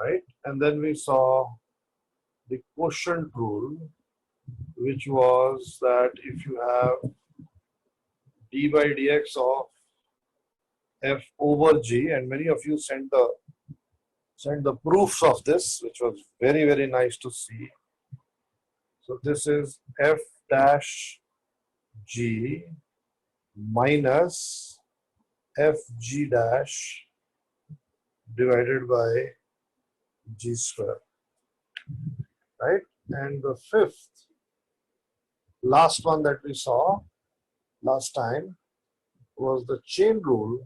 right? And then we saw the quotient rule, which was that if you have d by dx of f over g, and many of you sent the proofs of this, which was very, very nice to see. So this is f dash g minus f g dash divided by g square, right? And the fifth, last one that we saw last time was the chain rule,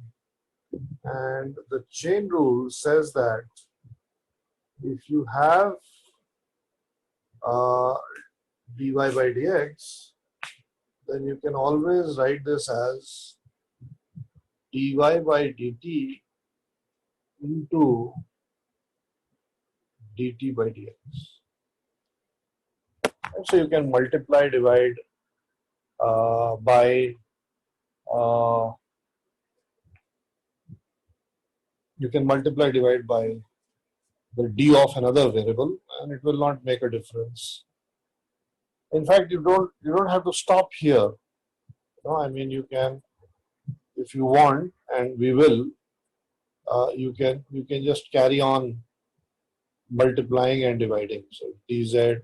and the chain rule says that if you have dy by dx, then you can always write this as dy by dt into dt by dx. And so you can multiply, divide by you can multiply, divide by the d of another variable, and it will not make a difference. In fact, you don't have to stop here. No, I mean, you can, if you want, and we will, you can just carry on multiplying and dividing. So dz,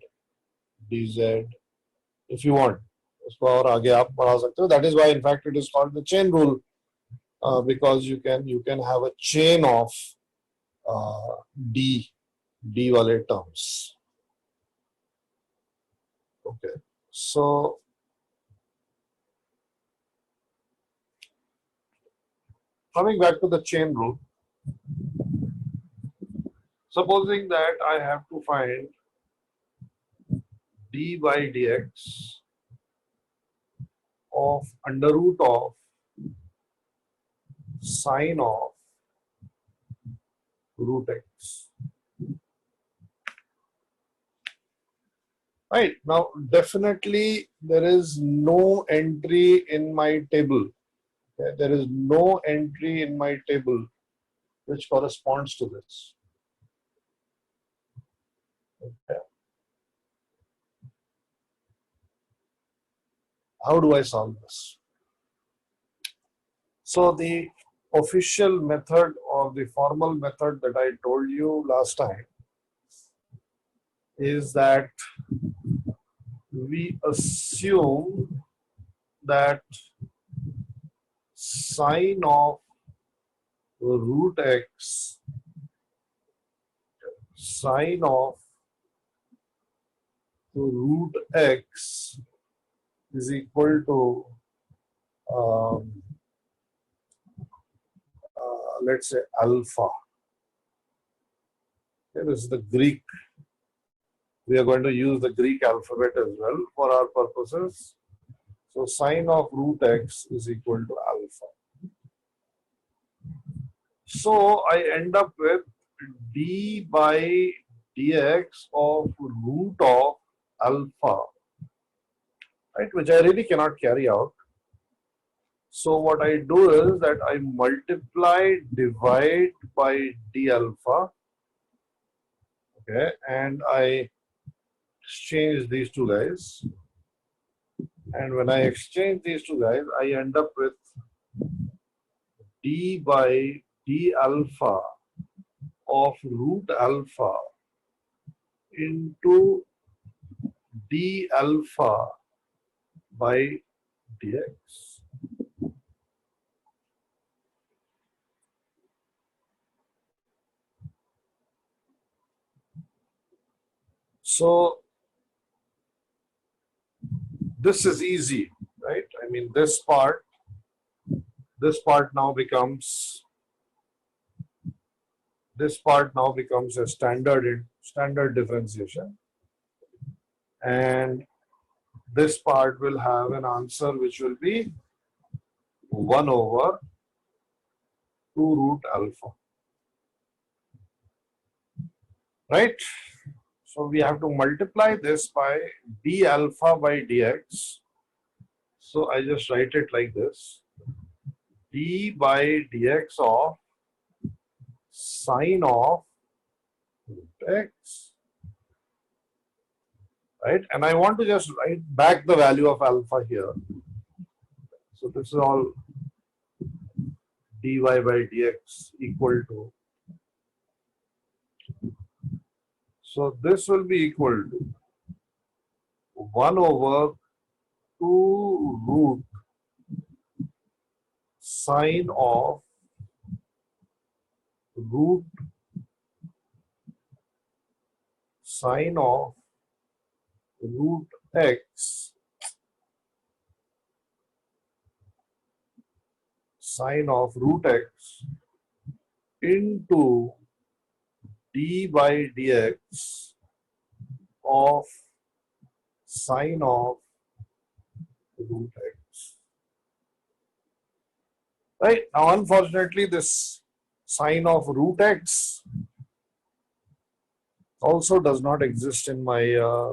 if you want. उसको और आगे आप बढ़ा सकते हो. That is why, in fact, it is called the chain rule, because you can have a chain of d wale terms. Okay, so coming back to the chain rule, supposing that I have to find d by dx of under root of sine of root x. Right, now definitely there is no entry in my table. Okay? There is no entry in my table which corresponds to this. Okay. How do I solve this? So the official method or the formal method that I told you last time is that we assume that sine of root x, sine of root x is equal to let's say alpha. Okay, this is the Greek. We are going to use the Greek alphabet as well for our purposes. So sine of root x is equal to alpha. So I end up with d by dx of root of alpha, right, which I really cannot carry out. So what I do is that I multiply, divide by d alpha, okay, and I exchange these two guys. And when I exchange these two guys, I end up with d by d alpha of root alpha into d alpha by dx. So this is easy, right? I mean, this part now becomes a standard differentiation, and this part will have an answer which will be 1 over 2 root alpha, right? So we have to multiply this by d alpha by dx. So I just write it like this: d by dx of sine of root x, right? And I want to just write back the value of alpha here. So this is all dy by dx equal to, so this will be equal to 1 over 2 root sine of root sine of root x sine of root x into d by dx of sine of root x. Right now, unfortunately, this sine of root x also does not exist in my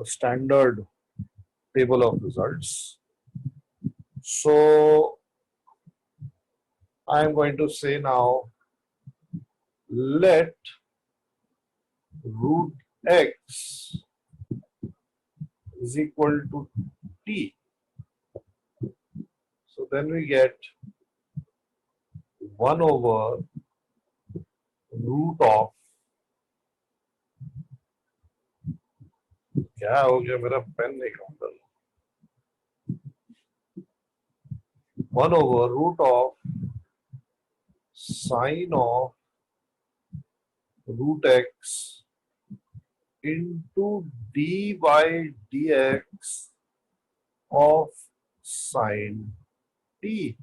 standard table of results. So I am going to say now, let root x is equal to t. So then we get 1 over root of, क्या हो गया मेरा pen नहीं काम कर रहा, 1 over root of sine of root x into d by dx of sine t.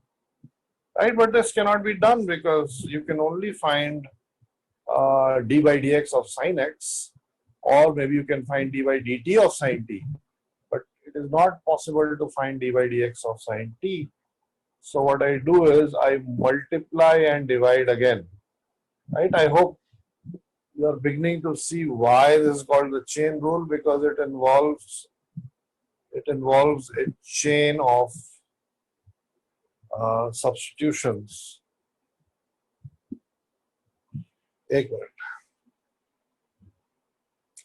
Right, but this cannot be done because you can only find d by dx of sine x, or maybe you can find d by dt of sine t, but it is not possible to find d by dx of sine t. So what I do is I multiply and divide again. Right, I hope you are beginning to see why this is called the chain rule, because it involves a chain of substitutions. एक minute,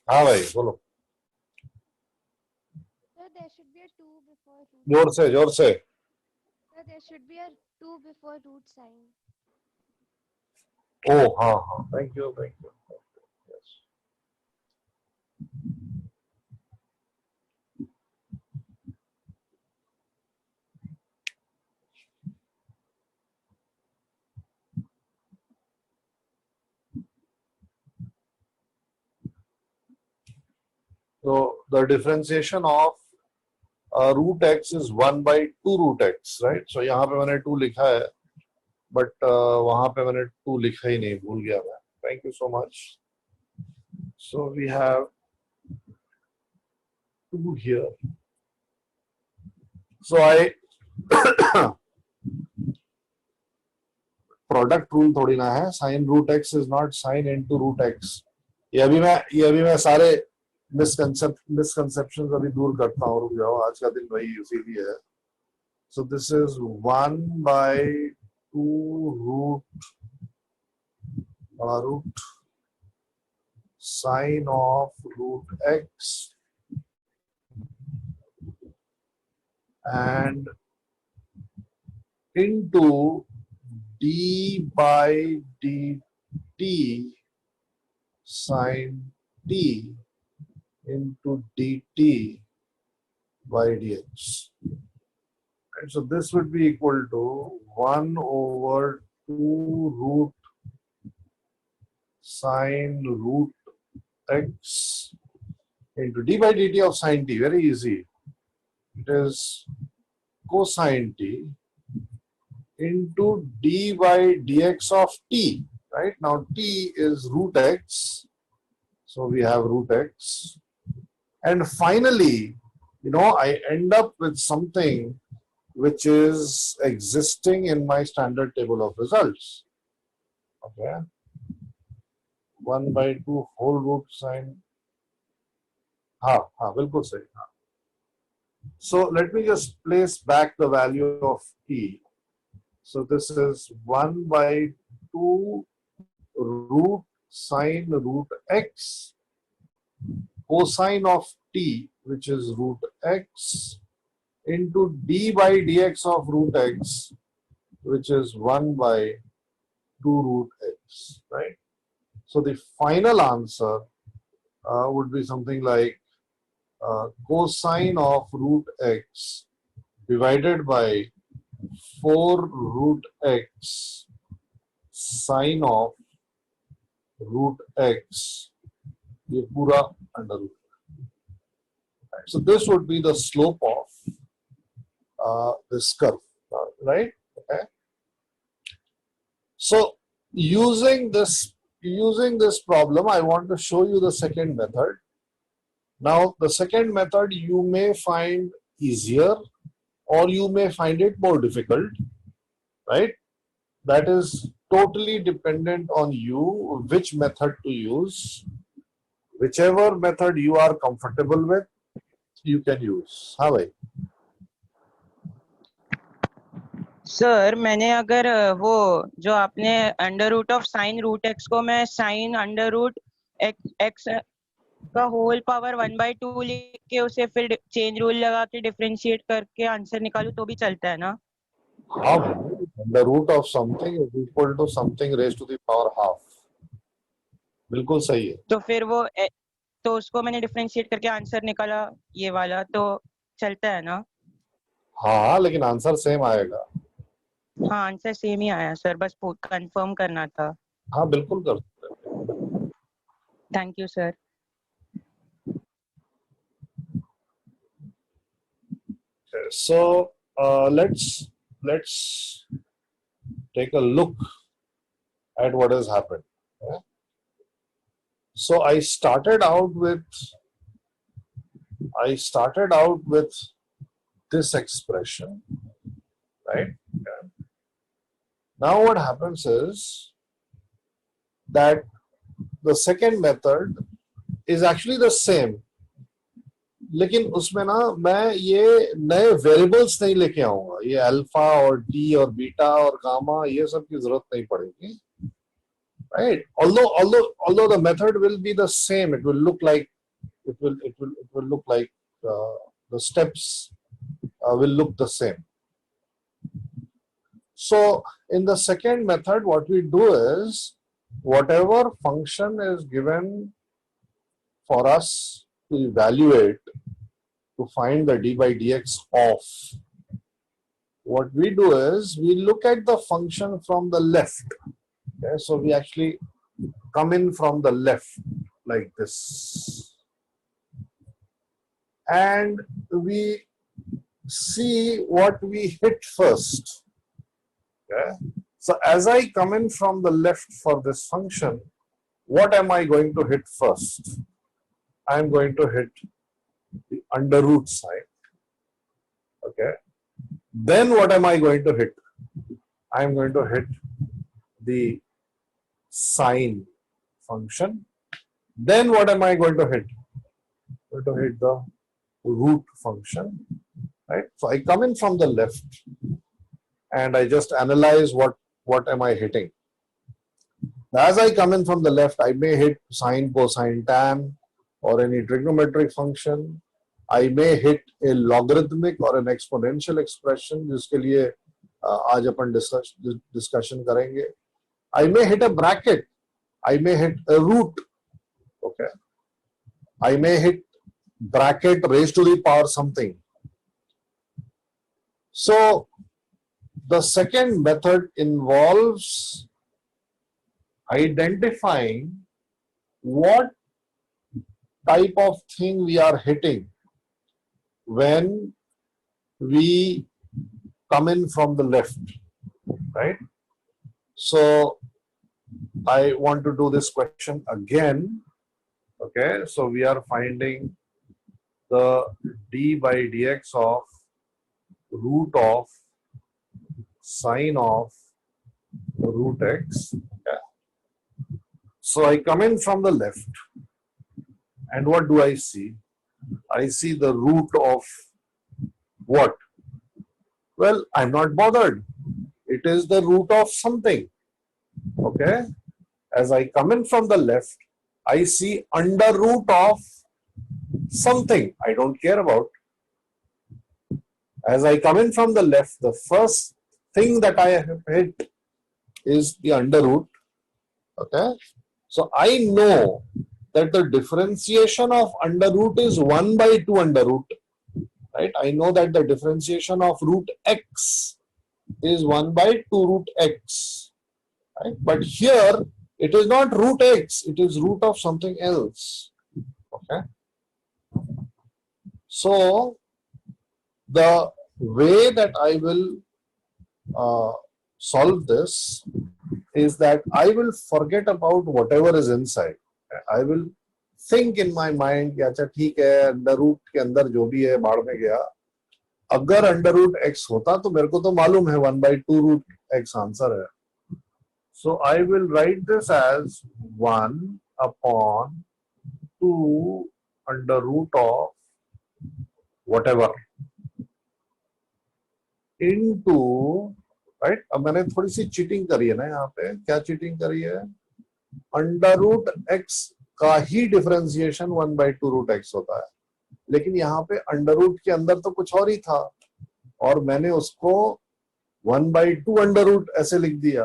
हाँ भाई बोलो, Sir, there should be a 2 before root. जोर से जोर से. Sir, there should be a 2 before root sign. Oh, हाँ, thank you. Yes. So the differentiation of root x is 1 by 2 root x, right? So यहाँ पे मैंने 2 लिखा है, but वहाँ पे मैंने 2 लिखा ही नहीं, भूल गया मैं. Thank you so much. So we have 2 here. So I product rule थोड़ी ना है, sin root x is not sin into root x. ये अभी मैं सारे misconceptions अभी दूर करता हूँ, रुक जाओ, आज का दिन वही इसीलिए है. So this is 1 by 2 root sine of root x and into d by dt sine t into dt by dx. And so this would be equal to 1 over 2 root sine root x into d by dt of sine t. Very easy. It is cosine t into d by dx of t. Right now, t is root x, so we have root x, and finally, I end up with something which is existing in my standard table of results. Okay, 1 by 2 whole root sine. बिल्कुल सही. So let me just place back the value of t. So this is 1 by 2 root sine root x, cosine of t, which is root x, into d by dx of root x, which is 1 by 2 root x, right? So the final answer would be something like cosine of root x divided by 4 root x sine of root x, ये पूरा under root. Right? So this would be the slope of this curve, right? Okay. So using this problem, I want to show you the second method. Now, the second method you may find easier or you may find it more difficult, right? That is totally dependent on you, which method to use. Whichever method you are comfortable with, you can use. हाँ भाई. Sir मैंने अगर वो जो आपने under root of sine root x को मैं sine under root x का होल पावर 1/2 लिख के उसे फिर चेंज रूल लगा के डिफरेंशिएट करके आंसर निकालूं तो भी चलता है ना? हाँ भाई, the root of something is equal to something raised to the power half. बिल्कुल सही है. तो फिर वो तो उसको मैंने डिफरेंशिएट करके आंसर निकाला ये वाला, तो चलता है ना? हाँ, लेकिन आंसर सेम आएगा. हाँ, आंसर सेम ही आया सर, बस कंफर्म करना था. हाँ, बिल्कुल कर सकते हैं. Thank you sir. So let's take a look at what has happened. Yeah? So I started out with this expression, right? Yeah. Now what happens is that the second method is actually the same. लेकिन उसमें ना मैं ये नए variables नहीं लेके आऊंगा. ये अल्फा और डी और बीटा और गामा ये सब की जरूरत नहीं पड़ेगी, right? Although the method will be the same, it will look like the steps will look the same. So in the second method, what we do is whatever function is given for us to evaluate to find the d by dx of, what we do is we look at the function from the left. Okay, so we actually come in from the left like this, and we see what we hit first. Okay, so as I come in from the left for this function, what am I going to hit first? I am going to hit the under root side. Okay. Then what am I going to hit? I am going to hit the sine function. Then what am I going to hit? I'm going to hit the root function. Right. So I come in from the left and I just analyze what am I hitting. As I come in from the left, I may hit sine, cosine, tan, or any trigonometric function. I may hit a logarithmic or an exponential expression, जिसके लिए आज अपन discussion करेंगे. I may hit a bracket. I may hit a root. Okay. I may hit bracket raised to the power something. So the second method involves identifying what type of thing we are hitting when we come in from the left, right? So I want to do this question again. Okay, so we are finding the d by dx of root of sine of root x. Okay. So I come in from the left. And what do I see? I see the root of what? Well, I'm not bothered. It is the root of something. Okay. as I come in from the left, I see under root of something I don't care about. As I come in from the left, the first thing that I have hit is the under root. Okay. So I know that the differentiation of under root is 1 by 2 under root. Right? I know that the differentiation of root x is 1 by 2 root x. Right? But here it is not root x, it is root of something else. Okay. So the way that I will solve this is that I will forget about whatever is inside. I will think in my mind कि अच्छा ठीक है under root के अंदर जो भी है बाहर में गया. अगर अंडर रूट एक्स होता तो मेरे को तो मालूम है 1 by 2 रूट एक्स आंसर है. So I will write this as 1 upon 2 under root of whatever into, right? अब मैंने थोड़ी सी चीटिंग करी है ना यहाँ पे. क्या चीटिंग करी है? अंडर रूट एक्स का ही डिफरेंशिएशन 1 by 2 रूट एक्स होता है, लेकिन यहाँ पे अंडर रूट के अंदर तो कुछ और ही था और मैंने उसको 1 by 2 अंडर रूट ऐसे लिख दिया.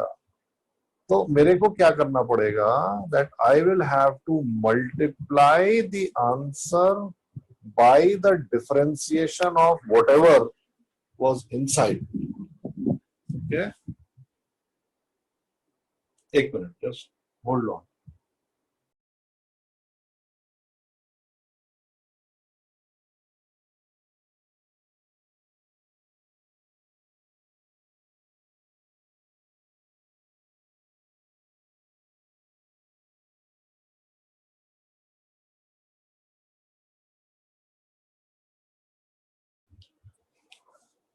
तो मेरे को क्या करना पड़ेगा? That I will have to multiply the answer by the differentiation of whatever was inside. Okay, एक minute, just hold on.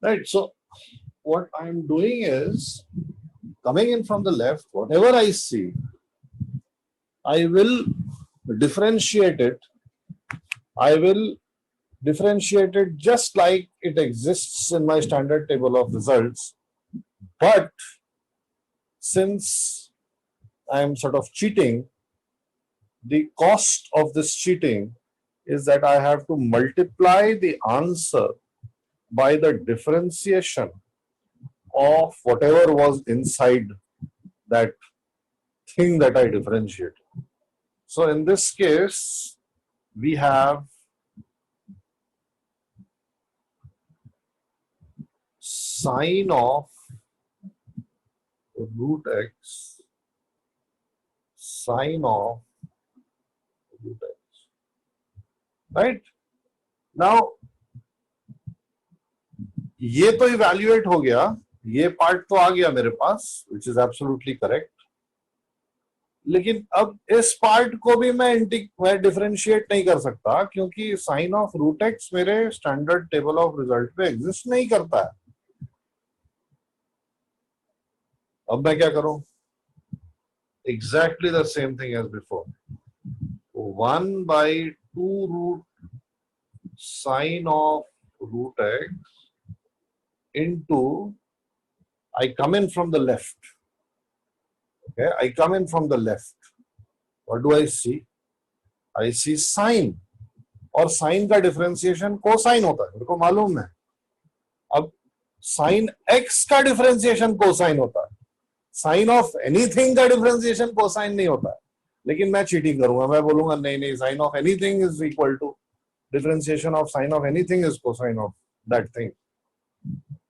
Right, so what I'm doing is coming in from the left, whatever I see, I will differentiate it. I will differentiate it just like it exists in my standard table of results. But since I'm sort of cheating, the cost of this cheating is that I have to multiply the answer by the differentiation of whatever was inside that thing that I differentiate. So in this case, we have sine of root x, sine of root x. Right? Now, ये तो evaluate हो गया, ये part तो आ गया मेरे पास, which is absolutely correct. लेकिन अब इस पार्ट को भी मैं डिफरेंशिएट नहीं कर सकता क्योंकि साइन ऑफ रूट एक्स मेरे स्टैंडर्ड टेबल ऑफ रिजल्ट पे एग्जिस्ट नहीं करता है. अब मैं क्या करूं? Exactly the same thing as before. 1 by 2 root sine of root x into, I come in from the left. Okay, I come in from the left. What do I see? I see sine. और sign का differentiation cosine होता है, मेरे को मालूम है. अब sine x का डिफरेंशिएशन कोसाइन होता है. साइन ऑफ एनीथिंग का डिफरेंशिएशन कोसाइन नहीं होता है. लेकिन मैं चीटिंग करूंगा, मैं बोलूंगा नहीं नहीं, sine of anything is equal to differentiation of sine of anything is cosine of that thing.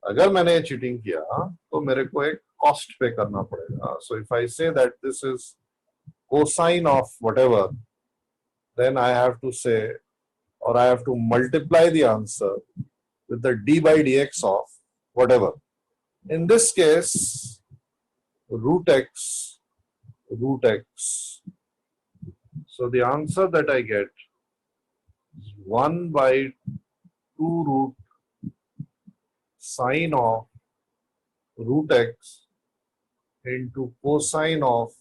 अगर मैंने चीटिंग किया तो मेरे को एक कॉस्ट पे करना पड़ेगा. सो if I say that this is cosine of whatever, then I have to say, और I have to multiply the answer with the d by dx of whatever. In this case, root x. So the answer that I get is 1 by 2 root sine of root x into cosine of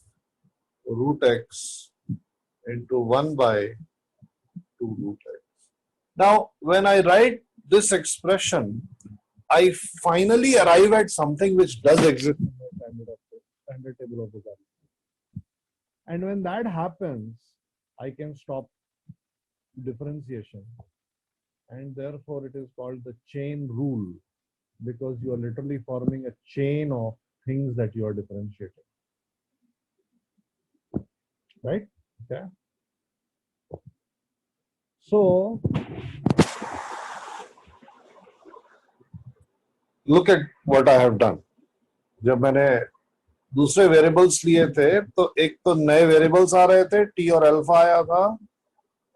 root x into 1 by 2 root x. Now, when I write this expression, I finally arrive at something which does exist in the standard table of results. And when that happens, I can stop differentiation. And therefore it is called the chain rule, because you are literally forming a chain of things that you are differentiating. Right? Okay. So look at what I have done. जब मैंने दूसरे variables लिए थे तो एक तो नए variables आ रहे थे, टी और अल्फा आया था,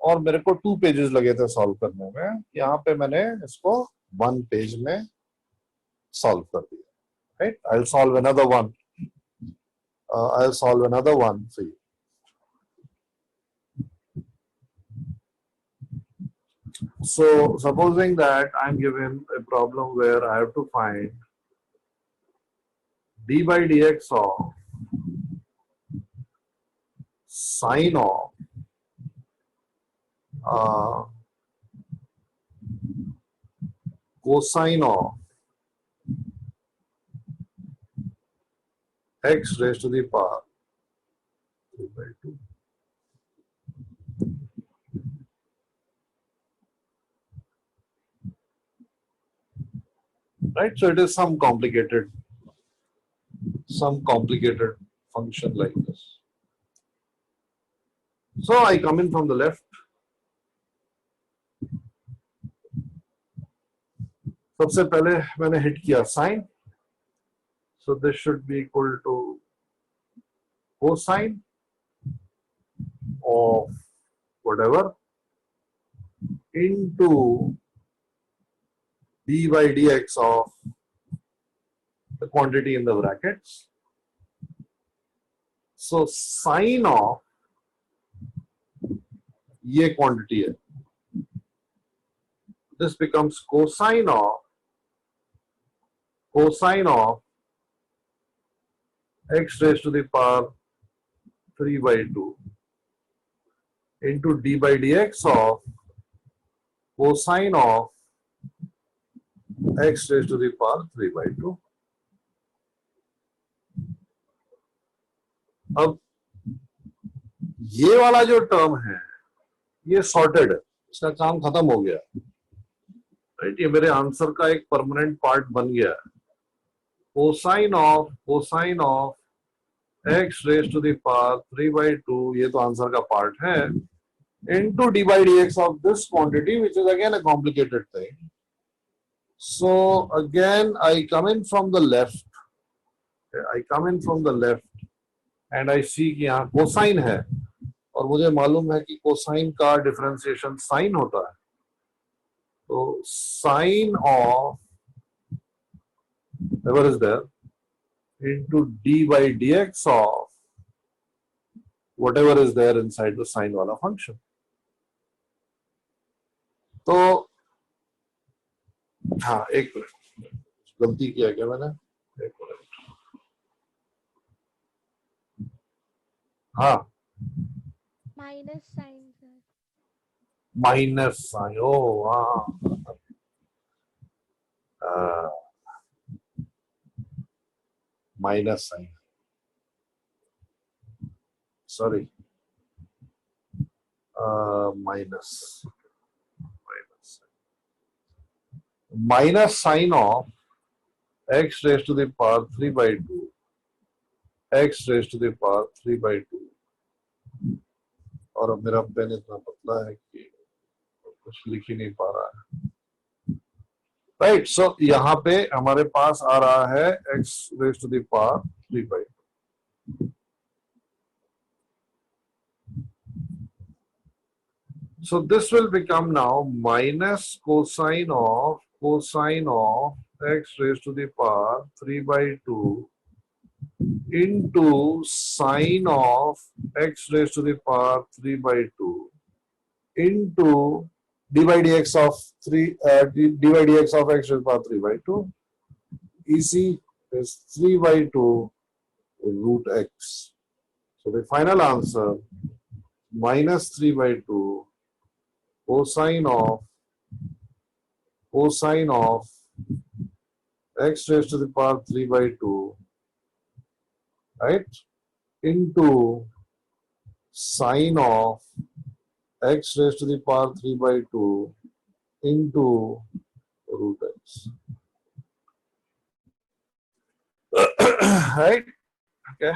और मेरे को 2 पेजेस लगे थे सॉल्व करने में. यहाँ पे मैंने इसको 1 पेज में सॉल्व कर दिया. Right? I'll solve another one. I'll solve another one for you. So supposing that I'm given a problem where I have to find d by dx of sine of cosine of x raised to the power 3 by 2. Right? So it is some complicated function like this. So I come in from the left. सबसे पहले मैंने hit किया sign. So this should be equal to cosine of whatever into d by dx of the quantity in the brackets. So sine of ये quantity है. This becomes cosine of x raised to the power 3 by 2 into d by dx of cosine of x raised to the power 3 by 2. अब ये वाला जो term है ये sorted है, इसका काम खत्म हो गया. राइट? ये मेरे आंसर का एक परमानेंट पार्ट बन गया है. Cosine of x raised to the power 3 by 2, ये तो आंसर का पार्ट है, into d by dx of this quantity, which is again a complicated thing. So again I come in from the left. And I see कि यहाँ cosine है और मुझे मालूम है कि कोसाइन का डिफरेंशिएशन साइन होता है. तो sine of whatever is there into d by dx of whatever is there inside the sine वाला function. तो हाँ, एक मिनट, गलती किया क्या मैंने? एक मिनट. हाँ, Minus sign, sir. Minus sign. ओ हाँ, minus sign. Sorry, minus sign of x raised to the power 3 by 2, x raised to the power 3 by 2. और अब मेरा पेन इतना पतला है कि कुछ लिख ही नहीं पा रहा है. राइट? सो यहाँ पे हमारे पास आ रहा है x raised to the power 3 by 2. So this will become now minus cosine of x raised to the power 3 by 2 into sine of x raised to the power 3 by 2 into d by dx of d by dx of x raised to the power 3 by 2. EC is 3 by 2 root x. So the final answer minus 3 by 2 cosine of x raised to the power 3 by 2, right, into sine of x raised to the power 3 by 2 into root x. Right? Okay.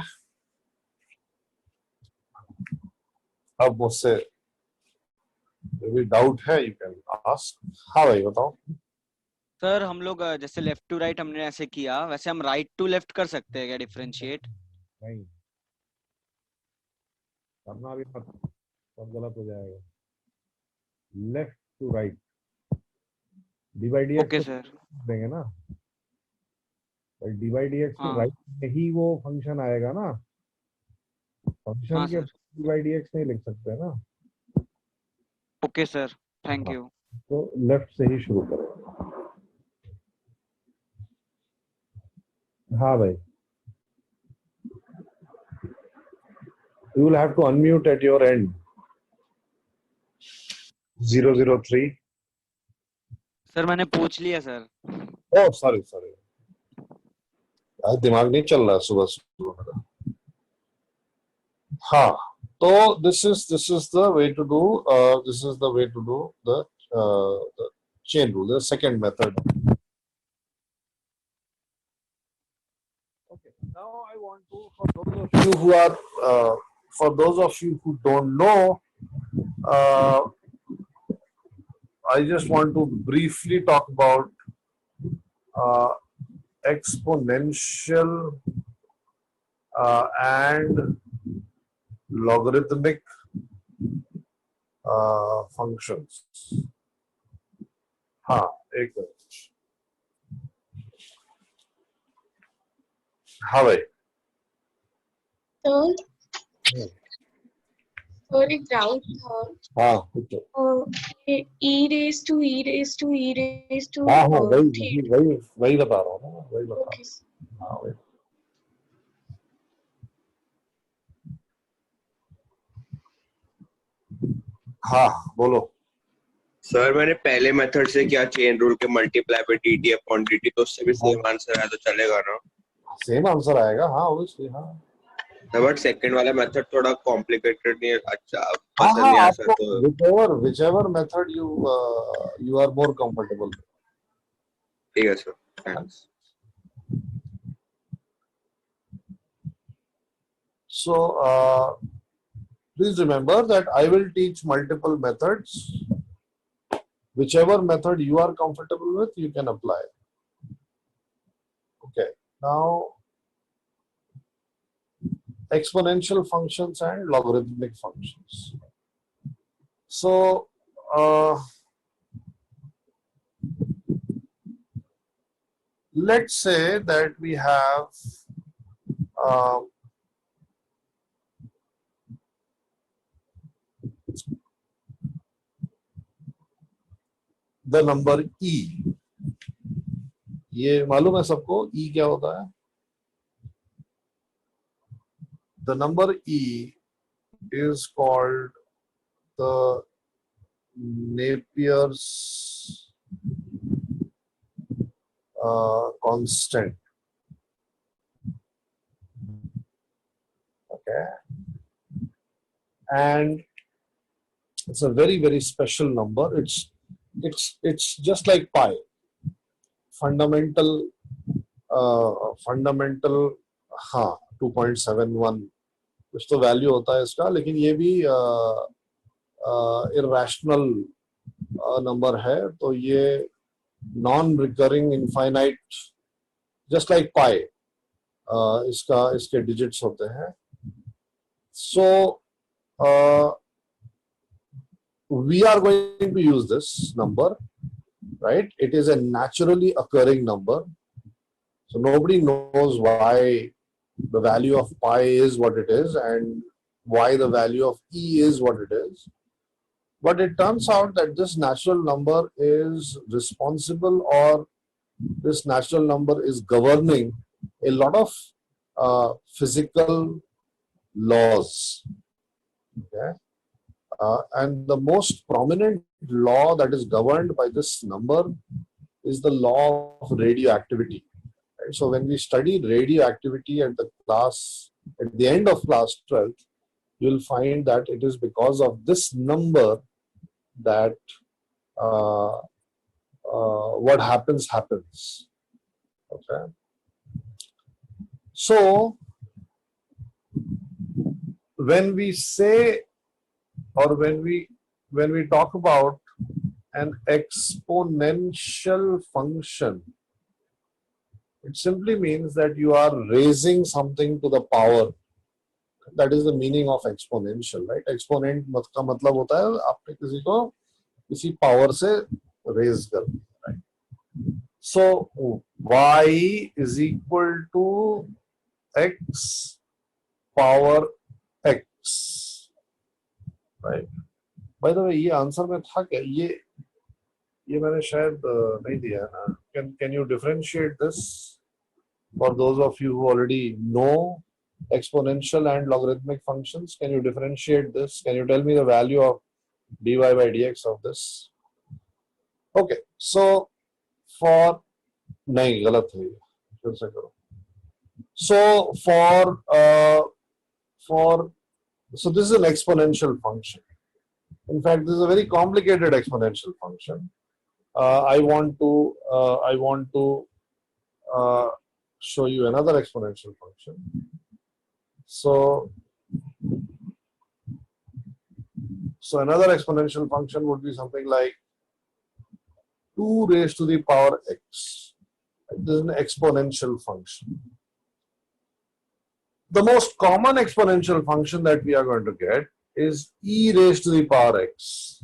अब मुझसे कोई doubt है, you can ask. हाँ भाई बताओ. Sir हम लोग जैसे लेफ्ट टू राइट हमने ऐसे किया, वैसे हम राइट टू लेफ्ट कर सकते हैं क्या डिफरेंशिएट? नहीं करना भी मत, सब गलत हो जाएगा. Left to right divide okay sir. देंगे ना, डिवाइड dx हाँ. राइट में ही वो फंक्शन आएगा ना. फंक्शन हाँ के सर. डिवाइड dx नहीं लिख सकते ना. ओके सर, थैंक हाँ. यू. तो लेफ्ट से ही शुरू करें. हाँ भाई. You will have to unmute at your end. 003. Sir मैंने पूछ लिया सर. Oh, sorry. आज दिमाग नहीं चल रहा सुबह सुबह मेरा. हाँ. तो this is the way to do the chain rule, the second method. Okay. Now I want to, for those of you who don't know, I just want to briefly talk about exponential and logarithmic functions. हाँ एक minute. हाँ भाई. Sir एक doubt था. हाँ पूछो. e raised to हाँ वही बता रहा हूँ ना, वही बता रहा ओके. हूँ. हाँ वही. हाँ बोलो. सर मैंने पहले मेथड से किया चेन रूल के multiply by dt upon dt, तो उससे भी सेम आंसर आया तो चलेगा ना? सेम आंसर आएगा. हाँ ऑब्वियसली. हाँ बट सेकंड वाला मेथड थोड़ा कॉम्प्लिकेटेड नहीं है. अच्छा हाँ पसंद हाँ नहीं आया सर आपको तो whichever method you are more comfortable with. ठीक है sir, thanks. So please remember that I will teach multiple methods. Whichever method you are comfortable with, you can apply. Okay. Now exponential functions and logarithmic functions. So let's say that we have the number e. ये मालूम है सबको e क्या होता है? The number e is called the Napier's constant. Okay, and it's a very special number. It's just like pi. Fundamental हाँ 2.71 कुछ तो वैल्यू होता है इसका, लेकिन ये भी इरैशनल नंबर है. तो ये non recurring infinite just like pi इसके डिजिट्स होते हैं. सो we are going to use this number, right? It is a naturally occurring number. So nobody knows why the value of pi is what it is and why the value of e is what it is. But it turns out that this natural number is responsible, or this natural number is governing a lot of physical laws. Okay? And the most prominent law that is governed by this number is the law of radioactivity. Right? So when we studied radioactivity at the end of class 12th, you'll find that it is because of this number that what happens. Okay. So when we say, or when we talk about an exponential function, it simply means that you are raising something to the power. That is the meaning of exponential, right? Exponent का मतलब होता है आपने किसी को किसी power से raise कर दिया, right? So y is equal to x power x, right? By the way, ये आंसर में था क्या? ये मैंने शायद नहीं दिया है ना. Can you differentiate this for those of you who already know exponential and logarithmic functions? Can you differentiate this? Can you tell me the value of dy by dx of this? Okay, so for नहीं गलत है ये, फिर से करो. So so this is an exponential function. In fact, this is a very complicated exponential function. I want to show you another exponential function. So another exponential function would be something like 2 raised to the power x. This is an exponential function. The most common exponential function that we are going to get is e raised to the power x.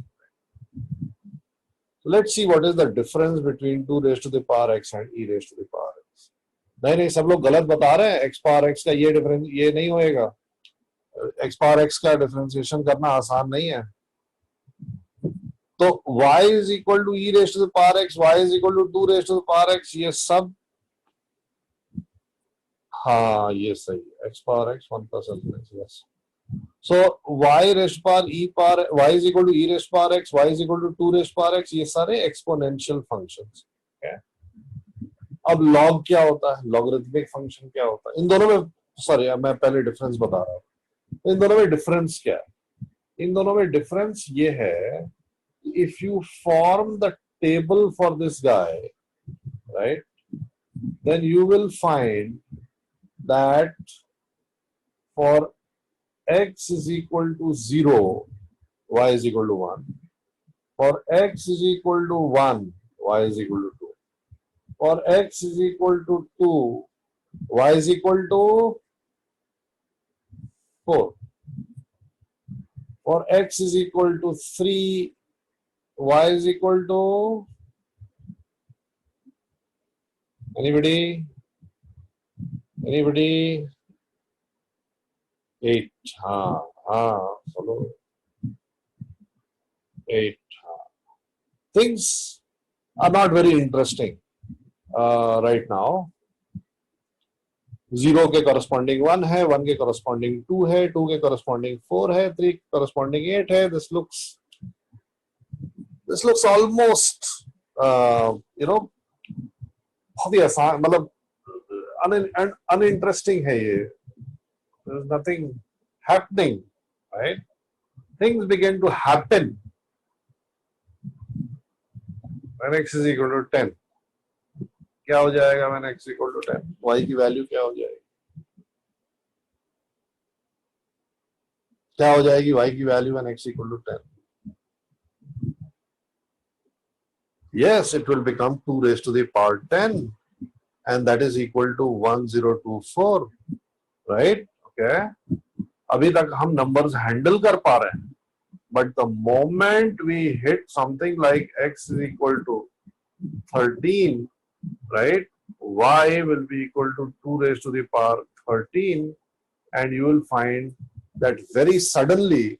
So let's see what is the difference between 2 raised to the power x and e raised to the power x. नहीं सब लोग गलत बता रहे हैं. x power x का ये difference ये नहीं होएगा. x power x का डिफरेंशिएशन करना आसान नहीं है. तो y is equal to e raised to the power x, y is equal to 2 raised to the power x, ये सब हाँ ये सही है. x power x 1 plus l raised, yes. So y raised to power e power y is equal to e raised to power x, y is equal to 2 raised to power x, ये सारे exponential functions. Okay. अब log क्या होता है, logarithmic function क्या होता है? इन दोनों में सॉरी मैं पहले डिफरेंस बता रहा हूँ. इन दोनों में डिफरेंस क्या है? इन दोनों में डिफरेंस ये है, if you form the table for this guy, right, then you will find that for x is equal to 0, y is equal to 1. For x is equal to 1, y is equal to 2. For x is equal to 2, y is equal to 4. For x is equal to 3, y is equal to anybody 8. Follow 8. Things are not very interesting right now. 0 के corresponding 1 है, 1 के corresponding 2 है, 2 के corresponding 4 है, 3 के corresponding 8 है. This looks almost बहुत ही आसान, मतलब uninteresting है ये. There is nothing happening, right? Things begin to happen when x is equal to 10. क्या हो जाएगा when x is equal to 10? y की वैल्यू क्या हो जाएगी? क्या हो जाएगी y की value when x is equal to 10? Yes, it will become 2 raised to the power 10, and that is equal to 1024, right? Okay. अभी तक हम numbers handle कर पा रहे हैं, but the moment we hit something like x is equal to 13, right? Y will be equal to 2 raised to the power 13, and you will find that very suddenly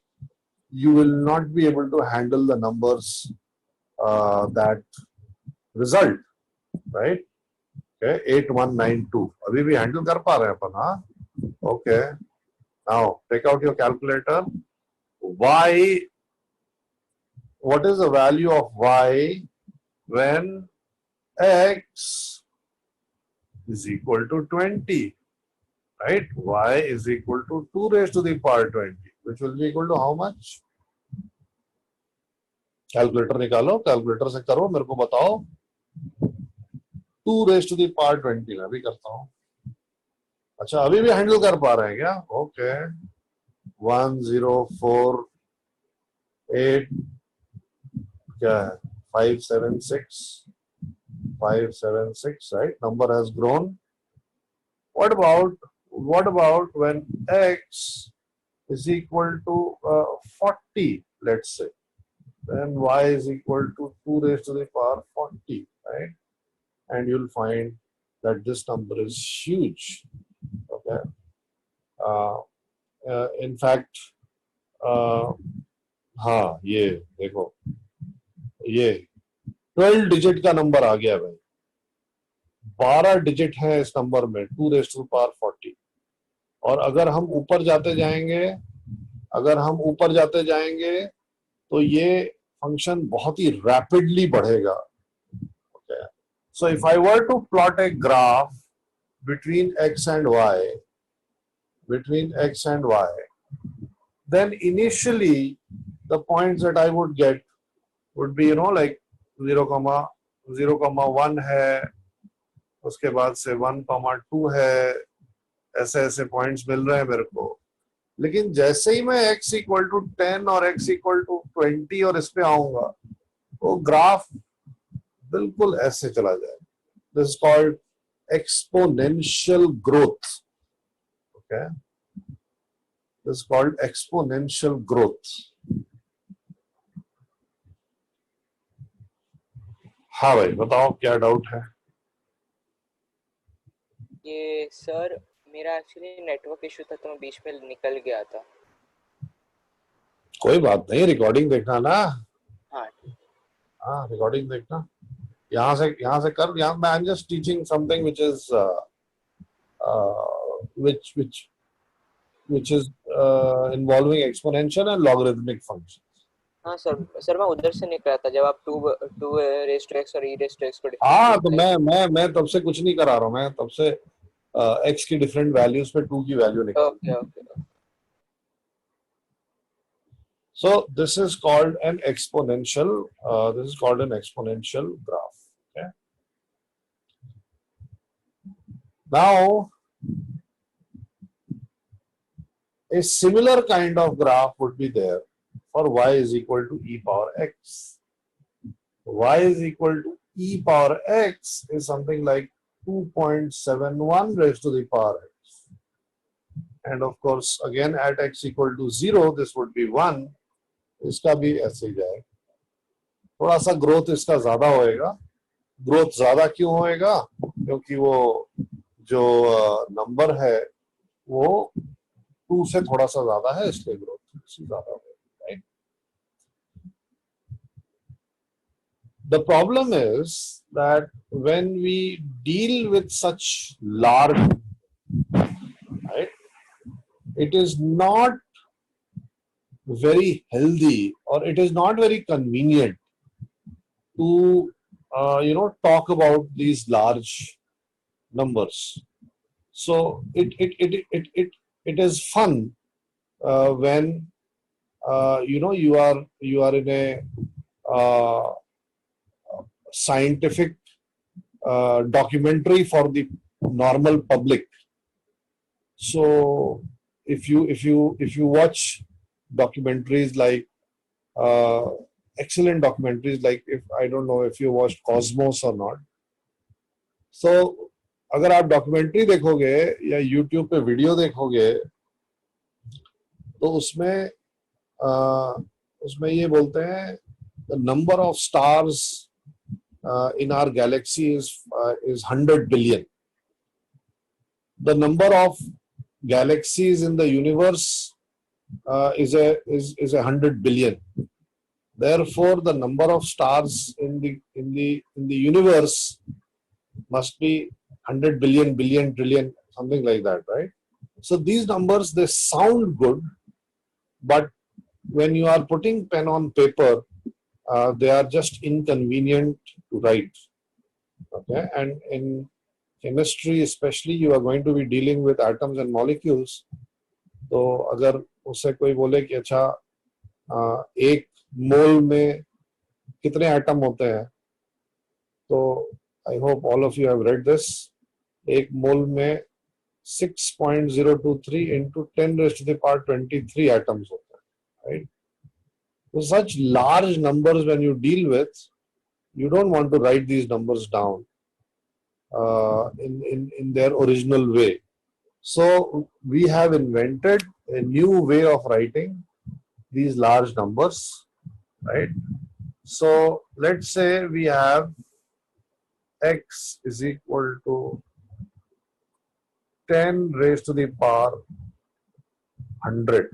you will not be able to handle the numbers that result, right? Okay, 8192. अभी भी handle कर पा रहे हैं अपन, हाँ? Okay. Now take out your calculator. Y. What is the value of y when x is equal to 20? Right? Y is equal to 2 raised to the power 20. which will be equal to how much? Calculator निकालो, calculator से करो, मेरे को बताओ. 2 raised to the power 20 मैं भी करता हूँ. अच्छा अभी भी हैंडल कर पा रहे हैं क्या? ओके 1048 क्या है 576 right? Number has grown. What about when x is equal to 40, let's say? Then y is equal to 2 raised to the power 40, right? And you'll find that this number is huge. Okay. In fact, हाँ ये देखो ये 12 digit का number आ गया भाई. 12 digit है इस number में 2 raised to the power 40. और अगर हम ऊपर जाते जाएंगे तो ये फंक्शन बहुत ही रैपिडली बढ़ेगा. Okay. So if I were to plot a graph between x and y, then initially the points that I would get would be like 0,1 है, उसके बाद से 1,2 है, ऐसे पॉइंट्स मिल रहे हैं मेरे को. लेकिन जैसे ही मैं x इक्वल टू 10 और x इक्वल टू 20 और इस पे आऊंगा वो ग्राफ बिल्कुल ऐसे चला जाए. This is called exponential growth. Okay this is called exponential growth. हाँ भाई बताओ क्या डाउट है? ये सर मेरा एक्चुअली नेटवर्क इशू था तो मैं बीच में निकल गया था. कोई बात नहीं, रिकॉर्डिंग देखना ना. हाँ हाँ रिकॉर्डिंग देखना. यहाँ से कर. यहाँ मैं I am just teaching something which is which is involving exponential and logarithmic functions. हाँ सर मैं उधर से निकला था जब आप 2 raised to x और e raised to x को हाँ तो मैं तब से कुछ नहीं करा रहा हूँ. मैं तब से x की डिफरेंट वैल्यूज पे 2 की वैल्यू निकाल. Okay. So this is called an exponential graph. Okay. Now a similar kind of graph would be there for y is equal to e power x. Y is equal to e power x is something like 2.71 raised to the power x. And of course, again at x equal to 0, this would be 1. इसका भी ऐसे ही जाएगा. थोड़ा सा growth इसका ज्यादा होएगा. Growth ज्यादा क्यों होएगा? क्योंकि वो जो नंबर है वो 2 से थोड़ा सा ज्यादा है इसलिए ग्रोथ ज्यादा होएगा. Right. The problem is that when we deal with such large, right, it is not very healthy or it is not very convenient to talk about these large numbers. So it is fun when you are in a scientific documentary for the normal public. So if you watch documentaries like excellent documentaries like, if I don't know if you watched Cosmos or not. So अगर आप documentary देखोगे या YouTube पे video देखोगे तो उसमें ये बोलते हैं the number of stars in our galaxy is 100 billion. The number of galaxies in the universe is 100 billion. Therefore, the number of stars in the universe must be 100 billion, trillion, something like that, right? So these numbers, they sound good, but when you are putting pen on paper, they are just inconvenient to write. Okay, and in chemistry especially, you are going to be dealing with atoms and molecules. तो अगर उससे कोई बोले कि अच्छा एक मोल में कितने एटम होते हैं, तो I hope all of you have read this. एक मोल में 6.023 into 10 raised to the power 23 atoms होते हैं, right? So such large numbers when you deal with, you don't want to write these numbers down in their original way. So we have invented a new way of writing these large numbers, right? So let's say we have x is equal to 10 raised to the power 100.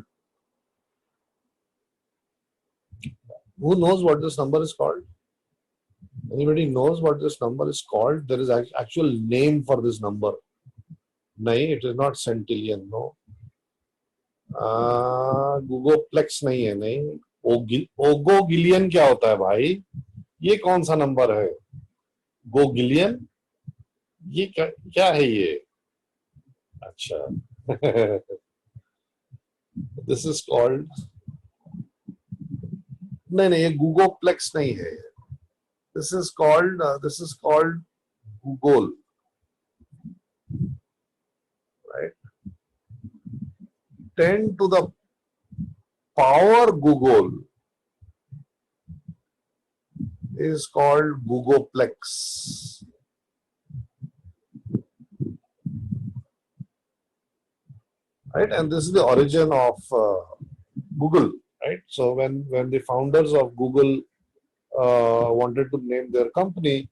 Who knows what this number is called? Anybody knows what this number is called? There is actual name for this number. No, it is not centillion. No. Googoplex नहीं है, नहीं. ओगोगिलियन क्या होता है भाई? ये कौन सा नंबर है? गोगिलियन? ये क्या है ये? अच्छा. This is called. नहीं, ये Googoplex नहीं है. This is called Google, right? 10 to the power Google is called Googoplex. Right, and this is the origin of Google, right? So when the founders of Google wanted to name their company,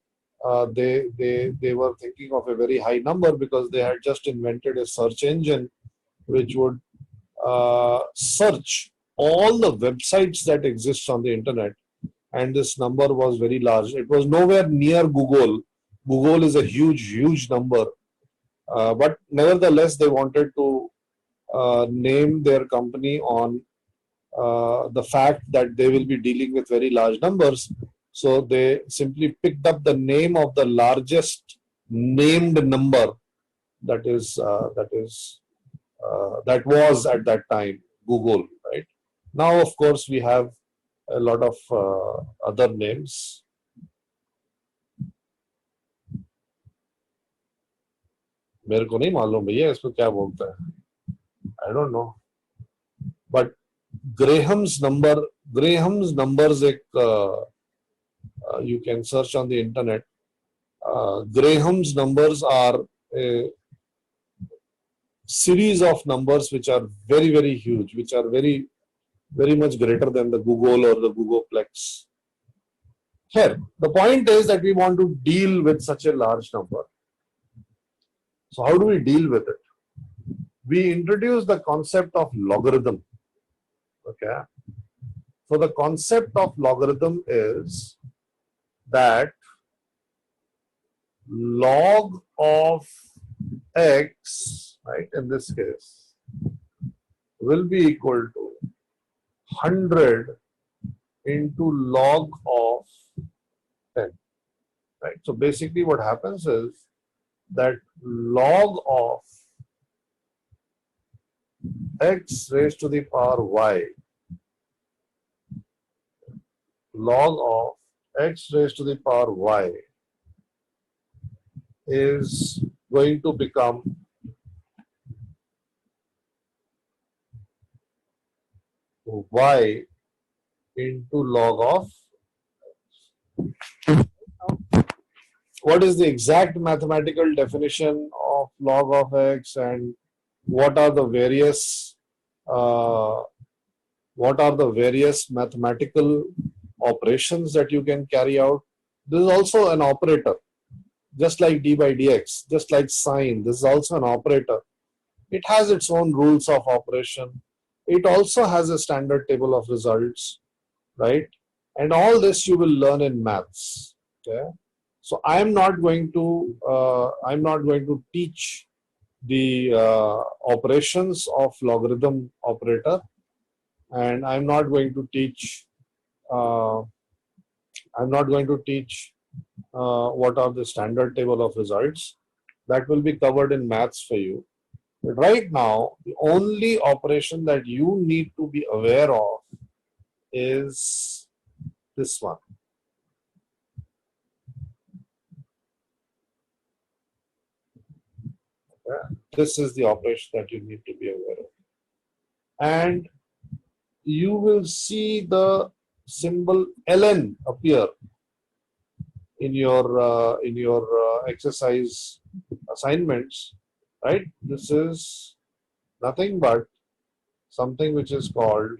they were thinking of a very high number because they had just invented a search engine which would search all the websites that exist on the internet, and this number was very large. It was nowhere near Google. Google is a huge number, but nevertheless they wanted to name their company on the fact that they will be dealing with very large numbers. So they simply picked up the name of the largest named number that was at that time Google, right? Now, of course, we have a lot of other names. मेरे को नहीं मालूम भैया इसको क्या बोलते हैं. I don't know. But Graham's numbers you can search on the internet. Graham's numbers are a series of numbers which are very huge, which are very much greater than the Google or the Googleplex. Here, the point is that we want to deal with such a large number. So how do we deal with it? We introduce the concept of logarithm. Okay. So the concept of logarithm is that log of x, right, in this case, will be equal to 100 into log of 10. Right. So basically what happens is that log of x raised to the power y, log of x raised to the power y is going to become y into log of. What is the exact mathematical definition of log of x, and what are the various mathematical operations that you can carry out? This is also an operator, just like d by dx, just like sine. This is also an operator. It has its own rules of operation. It also has a standard table of results, right? And all this you will learn in maths. Okay. So I'm not going to teach the operations of logarithm operator, and I'm not going to teach what are the standard table of results. That will be covered in maths for you. But right now, the only operation that you need to be aware of is this one. Okay? This is the operation that you need to be aware of. And you will see the symbol ln appear in your exercise assignments, right? This is nothing but something which is called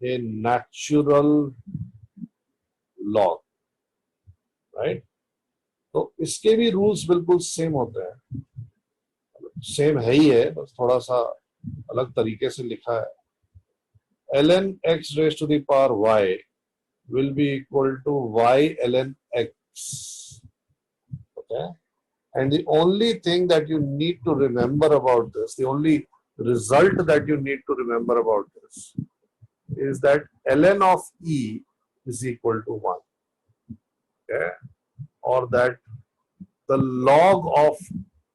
a natural log, right? तो इसके भी rules बिल्कुल same होते हैं, same है ही है, बस थोड़ा सा अलग तरीके से लिखा है. ln x raised to the power y will be equal to y ln x. Okay? And the only thing that you need to remember about this, the only result that you need to remember about this is that ln of e is equal to 1. Okay? Or that the log of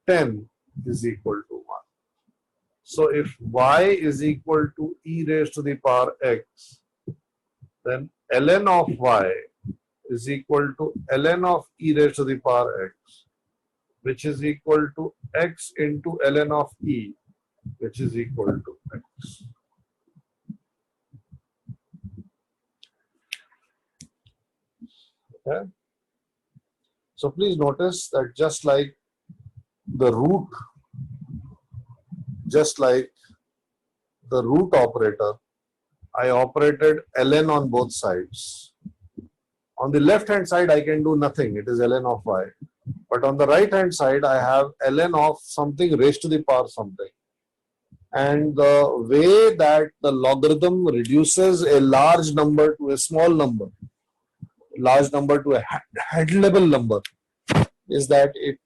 10 is equal to 1. So if y is equal to e raised to the power x, then ln of y is equal to ln of e raised to the power x, which is equal to x into ln of e, which is equal to x. Okay? So please notice that just like the root operator, I operated ln on both sides. On the left hand side, I can do nothing. It is ln of y. But on the right hand side, I have ln of something raised to the power something. And the way that the logarithm reduces a large number to a small number, large number to a handleable number, is that it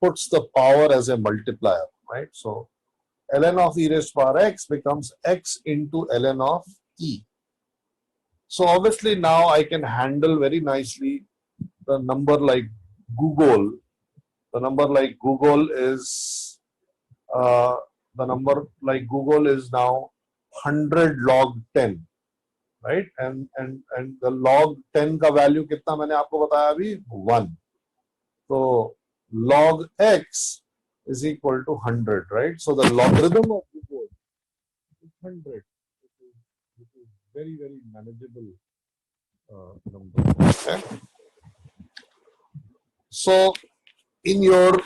puts the power as a multiplier, right? So ln of e raised to power x becomes x into ln of e. So obviously now I can handle very nicely the number like Google. The number like Google is now 100 log 10, right? And the log 10 का value कितना मैंने आपको बताया अभी 1. So log x is equal to 100, right? So the logarithm of Google is 100, which is very, very manageable number. Okay? So in your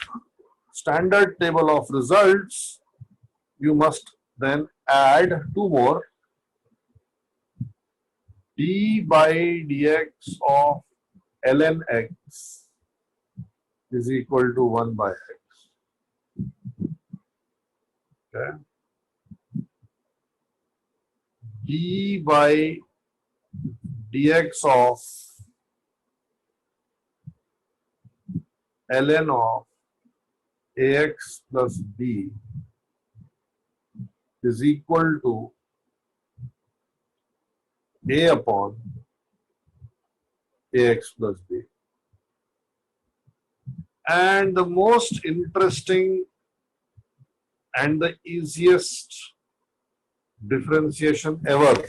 standard table of results, you must then add two more. D by dx of ln x is equal to 1 by x. Okay. D by dx of ln of ax plus b is equal to a upon ax plus b. And the most interesting and the easiest differentiation ever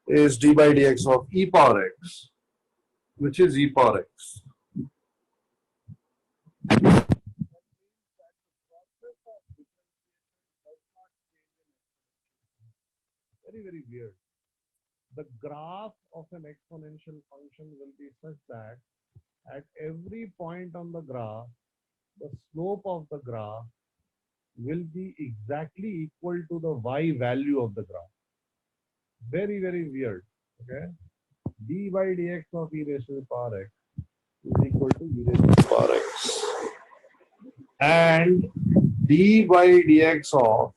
is d by dx of e power x, which is e power x. Very, very weird. The graph of an exponential function will be such that at every point on the graph, the slope of the graph will be exactly equal to the y value of the graph. Very, very weird. Okay. D by dx of e raised to the power x is equal to e raised to the power x. And d by dx of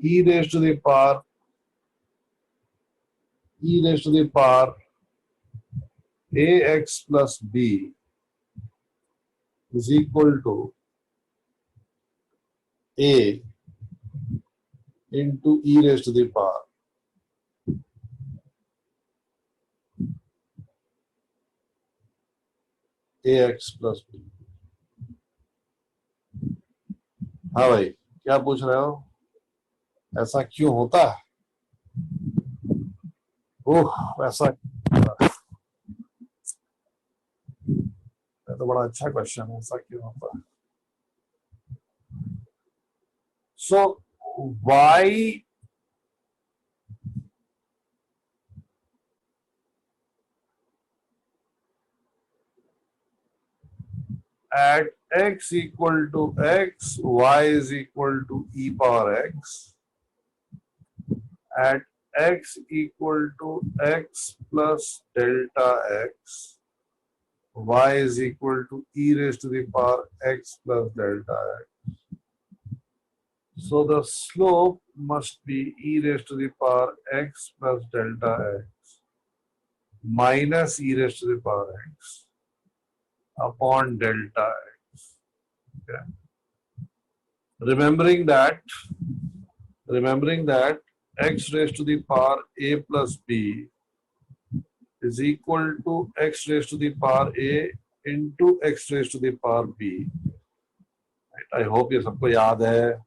e raised to the power ax plus b is equal to a into e raised to the power ax plus b. हाँ भाई, क्या पूछ रहे हो? ऐसा क्यों होता है? ओह, ऐसा ये तो बड़ा अच्छा क्वेश्चन है, ऐसा क्यों होता है? सो Y at x equal to x, y is equal to e power x, at x equal to x plus delta x, y is equal to e raised to the power x plus delta x. So the slope must be e raised to the power x plus delta x minus e raised to the power x upon delta x. Okay. Remembering that x raised to the power a plus b is equal to x raised to the power a into x raised to the power b. I hope ये सबको याद है,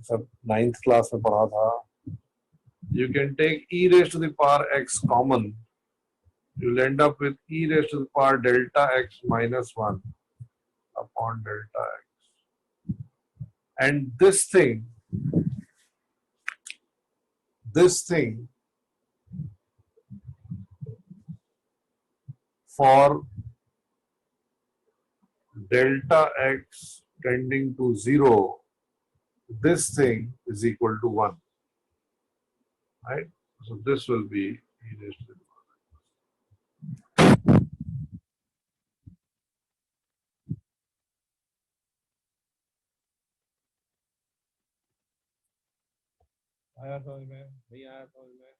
सब 9th class में पढ़ा था. You can take e raised to the power x common. You'll end up with e raised to the power delta x minus 1 upon delta x. And this thing for delta x tending to 0, this thing is equal to 1, right? So this will be e raised to the आया समझ में? नहीं आया समझ में?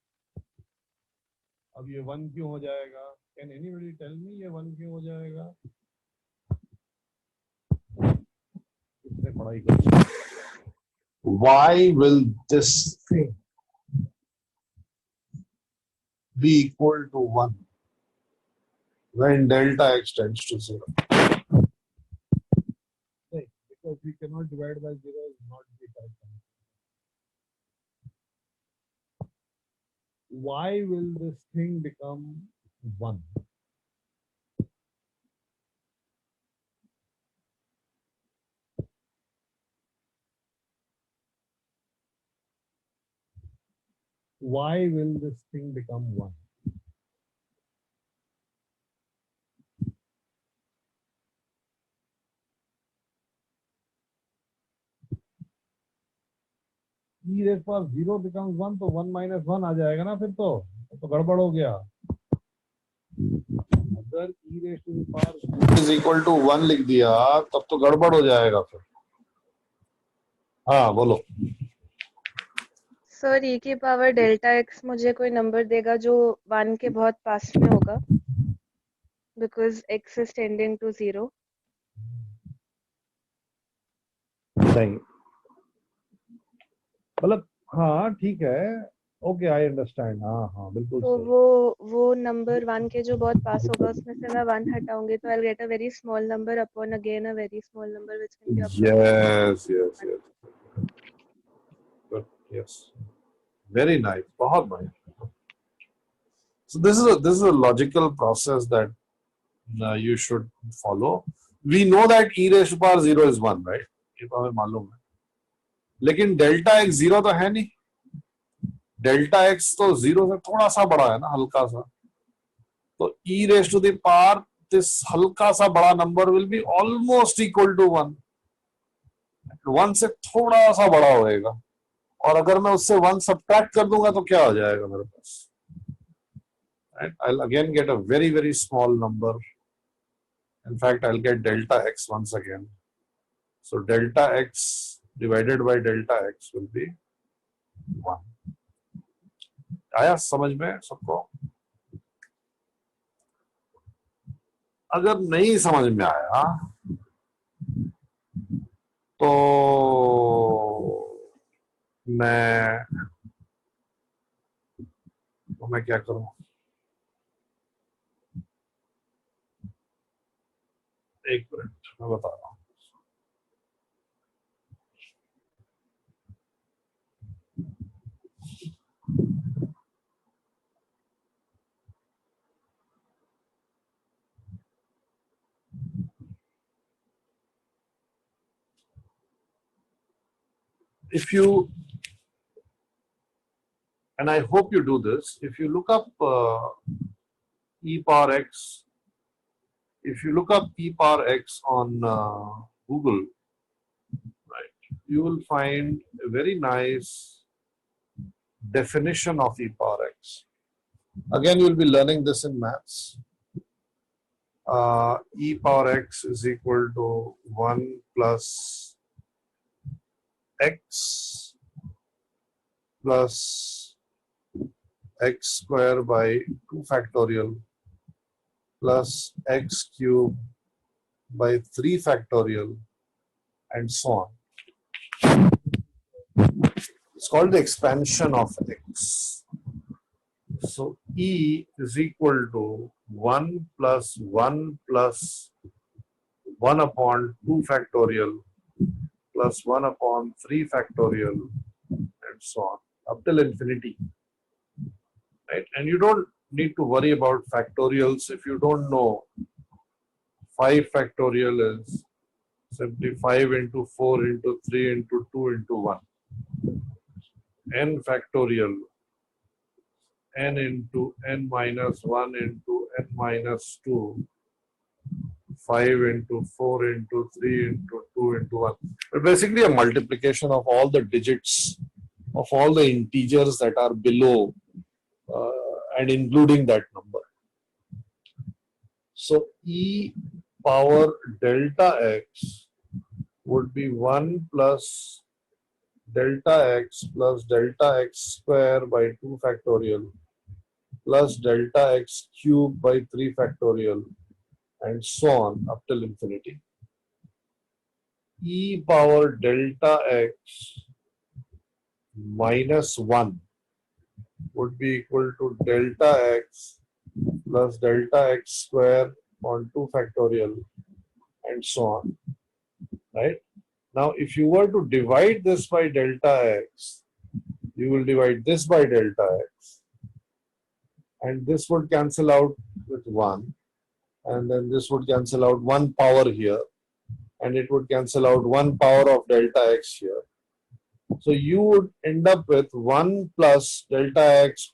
अब ये 1 क्यों हो जाएगा? कैन एनीबॉडी टेल मी ये 1 क्यों हो जाएगा? किसने पढ़ाई करी? Why will this thing be equal to 1 when delta x tends to 0? Because we cannot divide by 0 is not the correct answer. Why will this thing become 1? Why will this thing become 1? e raised to 0 becomes 1 तो 1 minus 1 आ जाएगा ना, फिर तो गड़बड़ हो गया. अगर e raised to the power is equal to 1 लिख दिया तब तो गड़बड़ हो जाएगा फिर. हाँ बोलो. सर e की पावर डेल्टा x मुझे कोई नंबर देगा जो 1 के बहुत पास में होगा, because x is tending to 0. नहीं, मतलब हाँ ठीक है, ओके आई अंडरस्टैंड. हाँ हाँ बिल्कुल तो सही. वो नंबर 1 के जो बहुत पास होगा उसमें से मैं 1 हटाऊंगी तो I get a very small number upon again a very small number which can be Yes, yes, yes. Good. Yes. Very nice. बहुत बढ़िया. So this is a logical process that you should follow. We know that e raised to power 0 is 1, right? ये तो हमें मालूम है. लेकिन delta x 0 तो है नहीं. डेल्टा x तो 0 से थोड़ा सा बड़ा है ना, हल्का सा. तो e raised to the power this हल्का सा बड़ा number will be almost equal to 1. 1 से थोड़ा सा बड़ा होएगा. और अगर मैं उससे 1 सब्ट्रैक्ट कर दूंगा तो क्या हो जाएगा मेरे पास? And I'll again get a very, very small number. In fact, I'll get delta x once again. So delta x divided by delta x will be 1. आया समझ में सबको? अगर नहीं समझ में आया तो मैं क्या करूं? एक मिनट मैं बता रहा हूं. if you, and I hope you do this, if you look up e power x, if you look up e power x on Google, right, you will find a very nice definition of e power x. Again, you will be learning this in maths. E power x is equal to 1 plus x plus x square by 2 factorial plus x cube by 3 factorial and so on. It's called the expansion of x. So E is equal to 1 plus 1 plus 1 upon 2 factorial plus 1 upon 3 factorial and so on up till infinity. Right? And you don't need to worry about factorials if you don't know. 5 factorial is simply 5 into 4 into 3 into 2 into 1. N factorial, n into n minus 1 into n minus 2, 5 into 4 into 3 into 2 into 1. But basically a multiplication of all the digits of all the integers that are below and including that number. So e power delta x would be 1 plus delta x plus delta x square by 2 factorial plus delta x cube by 3 factorial and so on up till infinity. E power delta x minus 1 would be equal to delta x plus delta x square on 2 factorial and so on. Right? Now, if you were to divide this by delta x, you will divide this by delta x, and this would cancel out with 1, and then this would cancel out 1 power here, and it would cancel out 1 power of delta x here. So you would end up with 1 plus delta x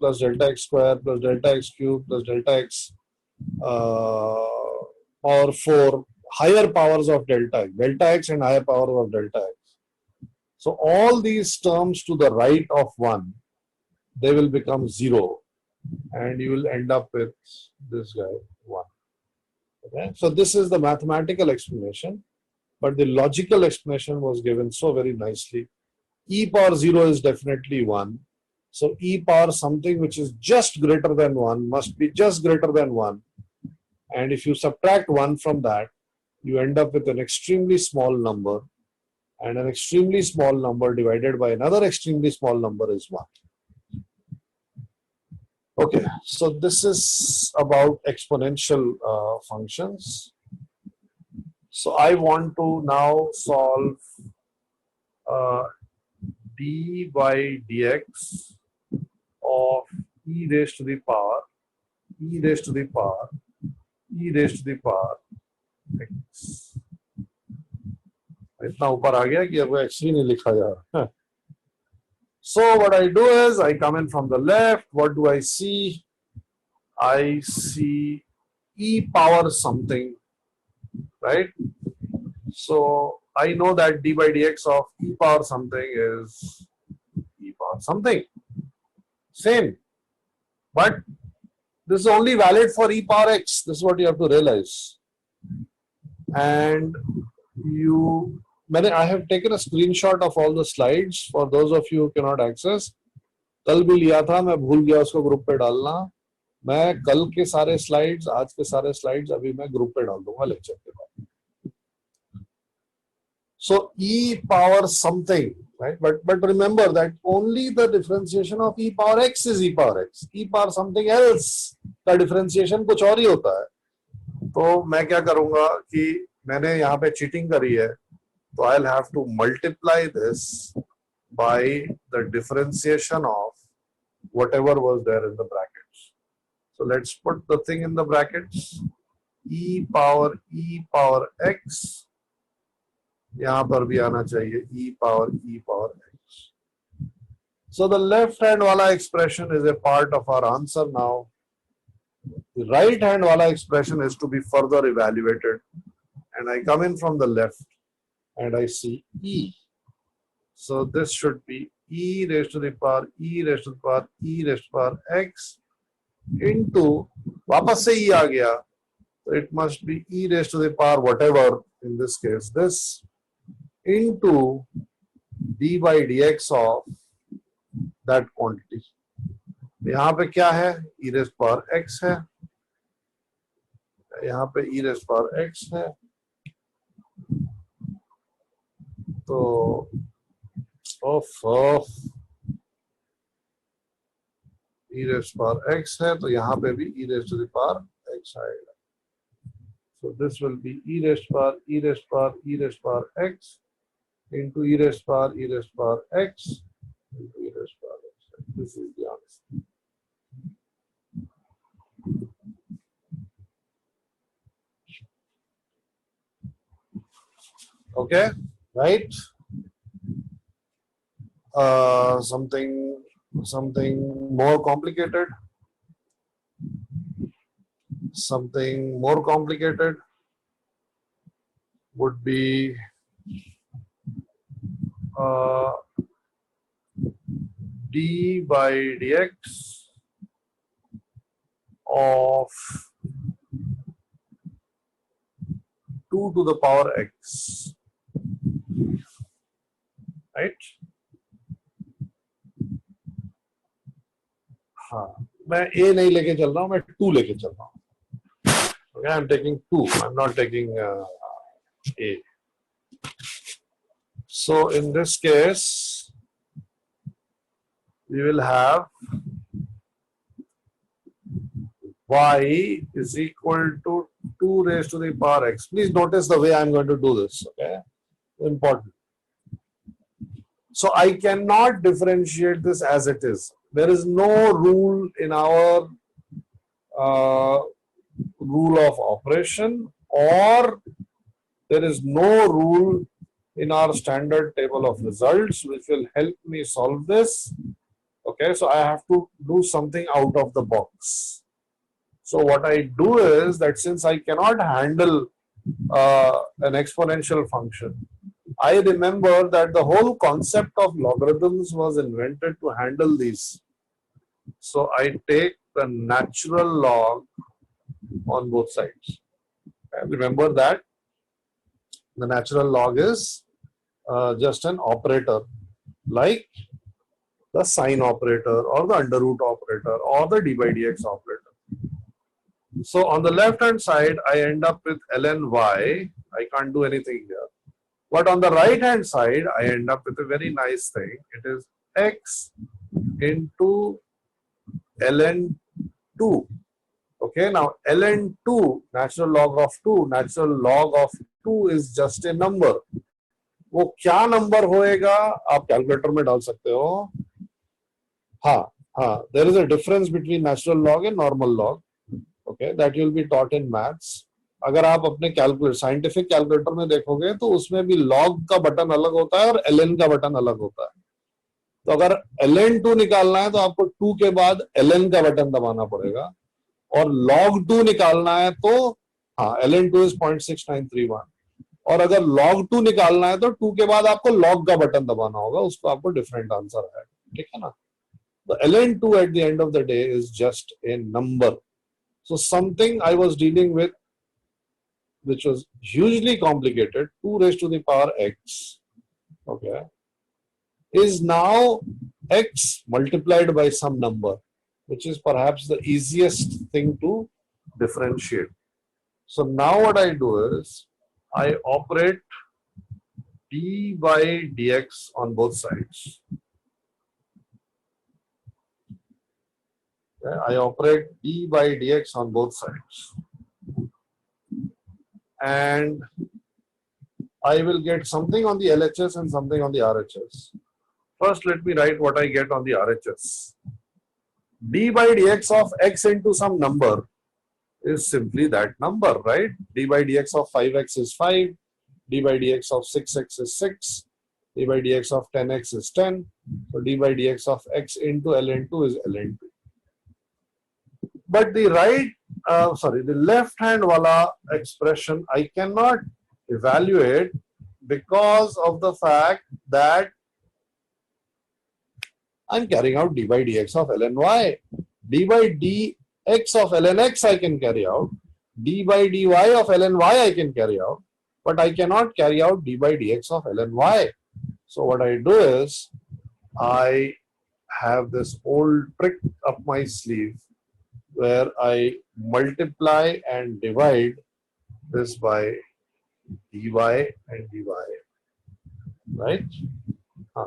square plus delta x cube plus delta x power 4 higher powers of delta x and higher powers of delta x. So all these terms to the right of 1, they will become 0 and you will end up with this guy 1. Okay? So this is the mathematical explanation, but the logical explanation was given so very nicely. E power 0 is definitely 1. So e power something which is just greater than 1 must be just greater than 1. And if you subtract 1 from that, you end up with an extremely small number. And an extremely small number divided by another extremely small number is 1. Okay, so this is about exponential functions. So I want to now solve d by dx of e raised to the power x. इतना ऊपर आ गया कि अब x ही नहीं लिखा जा रहा. So what I do is I come in from the left. What do I see? I see e power something, right? So I know that d by dx of e power something is e power something. Same. But this is only valid for e power x. This is what you have to realize. And I have taken a screenshot of all the slides for those of you who cannot access. कल भी लिया था, मैं भूल गया उसको group पे डालना. मैं कल के सारे स्लाइड्स, आज के सारे स्लाइड्स अभी मैं ग्रुप पे डाल दूंगा लेक्चर के बाद. So e power something, right? But remember that only the differentiation of e power x is e power x. E power something else का differentiation कुछ और ही होता है. तो मैं क्या करूंगा कि मैंने यहाँ पे चीटिंग करी है, तो I'll have to multiply this by the differentiation of whatever was there in the brackets. So let's put the thing in the brackets. E power x. यहाँ पर भी आना चाहिए e power x. So the left hand wala expression is a part of our answer now. The right hand wala expression is to be further evaluated. And I come in from the left and I see E. So this should be e raised to the power e raised to the power e raised to the power x into, वापस से e आ गया, so it must be e raised to the power whatever, in this case this, into d by dx of that quantity. यहाँ पे क्या है, e raised to the power x है, यहाँ पे e raised to the power x है, तो e raised to the power x है, तो यहाँ पे भी e raised to the power x आएगा. So this will be e raised to the power e raised to the power e raised to the power x into e raised to the power e raised to the power x into e raised to the power x. This is the answer. Okay, right? Something more complicated. Something more complicated would be d by dx of 2 to the power x, right? हाँ, मैं a नहीं लेके चल रहा हूँ, मैं 2 लेके चल रहा हूँ. Okay, I'm taking 2. I'm not taking a. So in this case, we will have y is equal to 2 raised to the power x. Please notice the way I'm going to do this. Okay, important. So I cannot differentiate this as it is. There is no rule in our rule of operation, or there is no rule in our standard table of results which will help me solve this. Okay, so I have to do something out of the box. So what I do is that since I cannot handle an exponential function, I remember that the whole concept of logarithms was invented to handle these. So I take the natural log on both sides. And remember that the natural log is just an operator, like the sine operator or the under root operator or the d by dx operator. So on the left hand side, I end up with ln y. I can't do anything here. But on the right hand side, I end up with a very nice thing. It is x into ln 2. Okay, now ln 2, natural log of 2, natural log of 2 is just a number. वो क्या number होएगा आप calculator में डाल सकते हो. हाँ, there is a difference between natural log and normal log. Okay, that will be taught in maths. अगर आप अपने कैलकुलेटर साइंटिफिक कैलकुलेटर में देखोगे तो उसमें भी log का बटन अलग होता है और ln का बटन अलग होता है. तो अगर ln2 निकालना है तो आपको 2 के बाद ln का बटन दबाना पड़ेगा, और log2 निकालना है तो हाँ ln2 is 0.6931, और अगर log2 निकालना है तो 2 के बाद आपको log का बटन दबाना होगा, उसको आपको डिफरेंट आंसर है. ठीक है ना. तो ln2 at the end of the day is just a number. So something I was dealing with which was hugely complicated, 2 raised to the power x, okay, is now x multiplied by some number, which is perhaps the easiest thing to differentiate. So now what I do is I operate d by dx on both sides. Okay, I operate d by dx on both sides. And I will get something on the LHS and something on the RHS. First, let me write what I get on the RHS. D by dx of x into some number is simply that number, right? D by dx of 5x is 5, d by dx of 6x is 6, d by dx of 10x is 10. So d by dx of x into ln2 is ln2. But the the left hand wala expression I cannot evaluate because of the fact that I'm carrying out d by dx of ln y. D by dx of ln x I can carry out. D by dy of ln y I can carry out. But I cannot carry out d by dx of ln y. So what I do is I have this old trick up my sleeve where I multiply and divide this by dy and dy, right?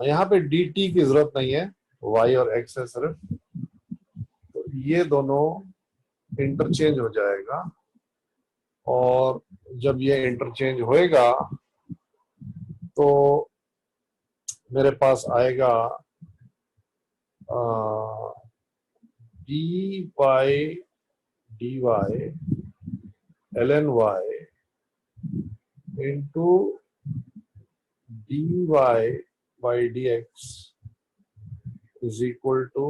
यहाँ पे dt की जरूरत नहीं है, y और x है सिर्फ, तो ये दोनों इंटरचेंज हो जाएगा और जब ये इंटरचेंज होएगा तो मेरे पास आएगा d by dy ln y into dy by dx is equal to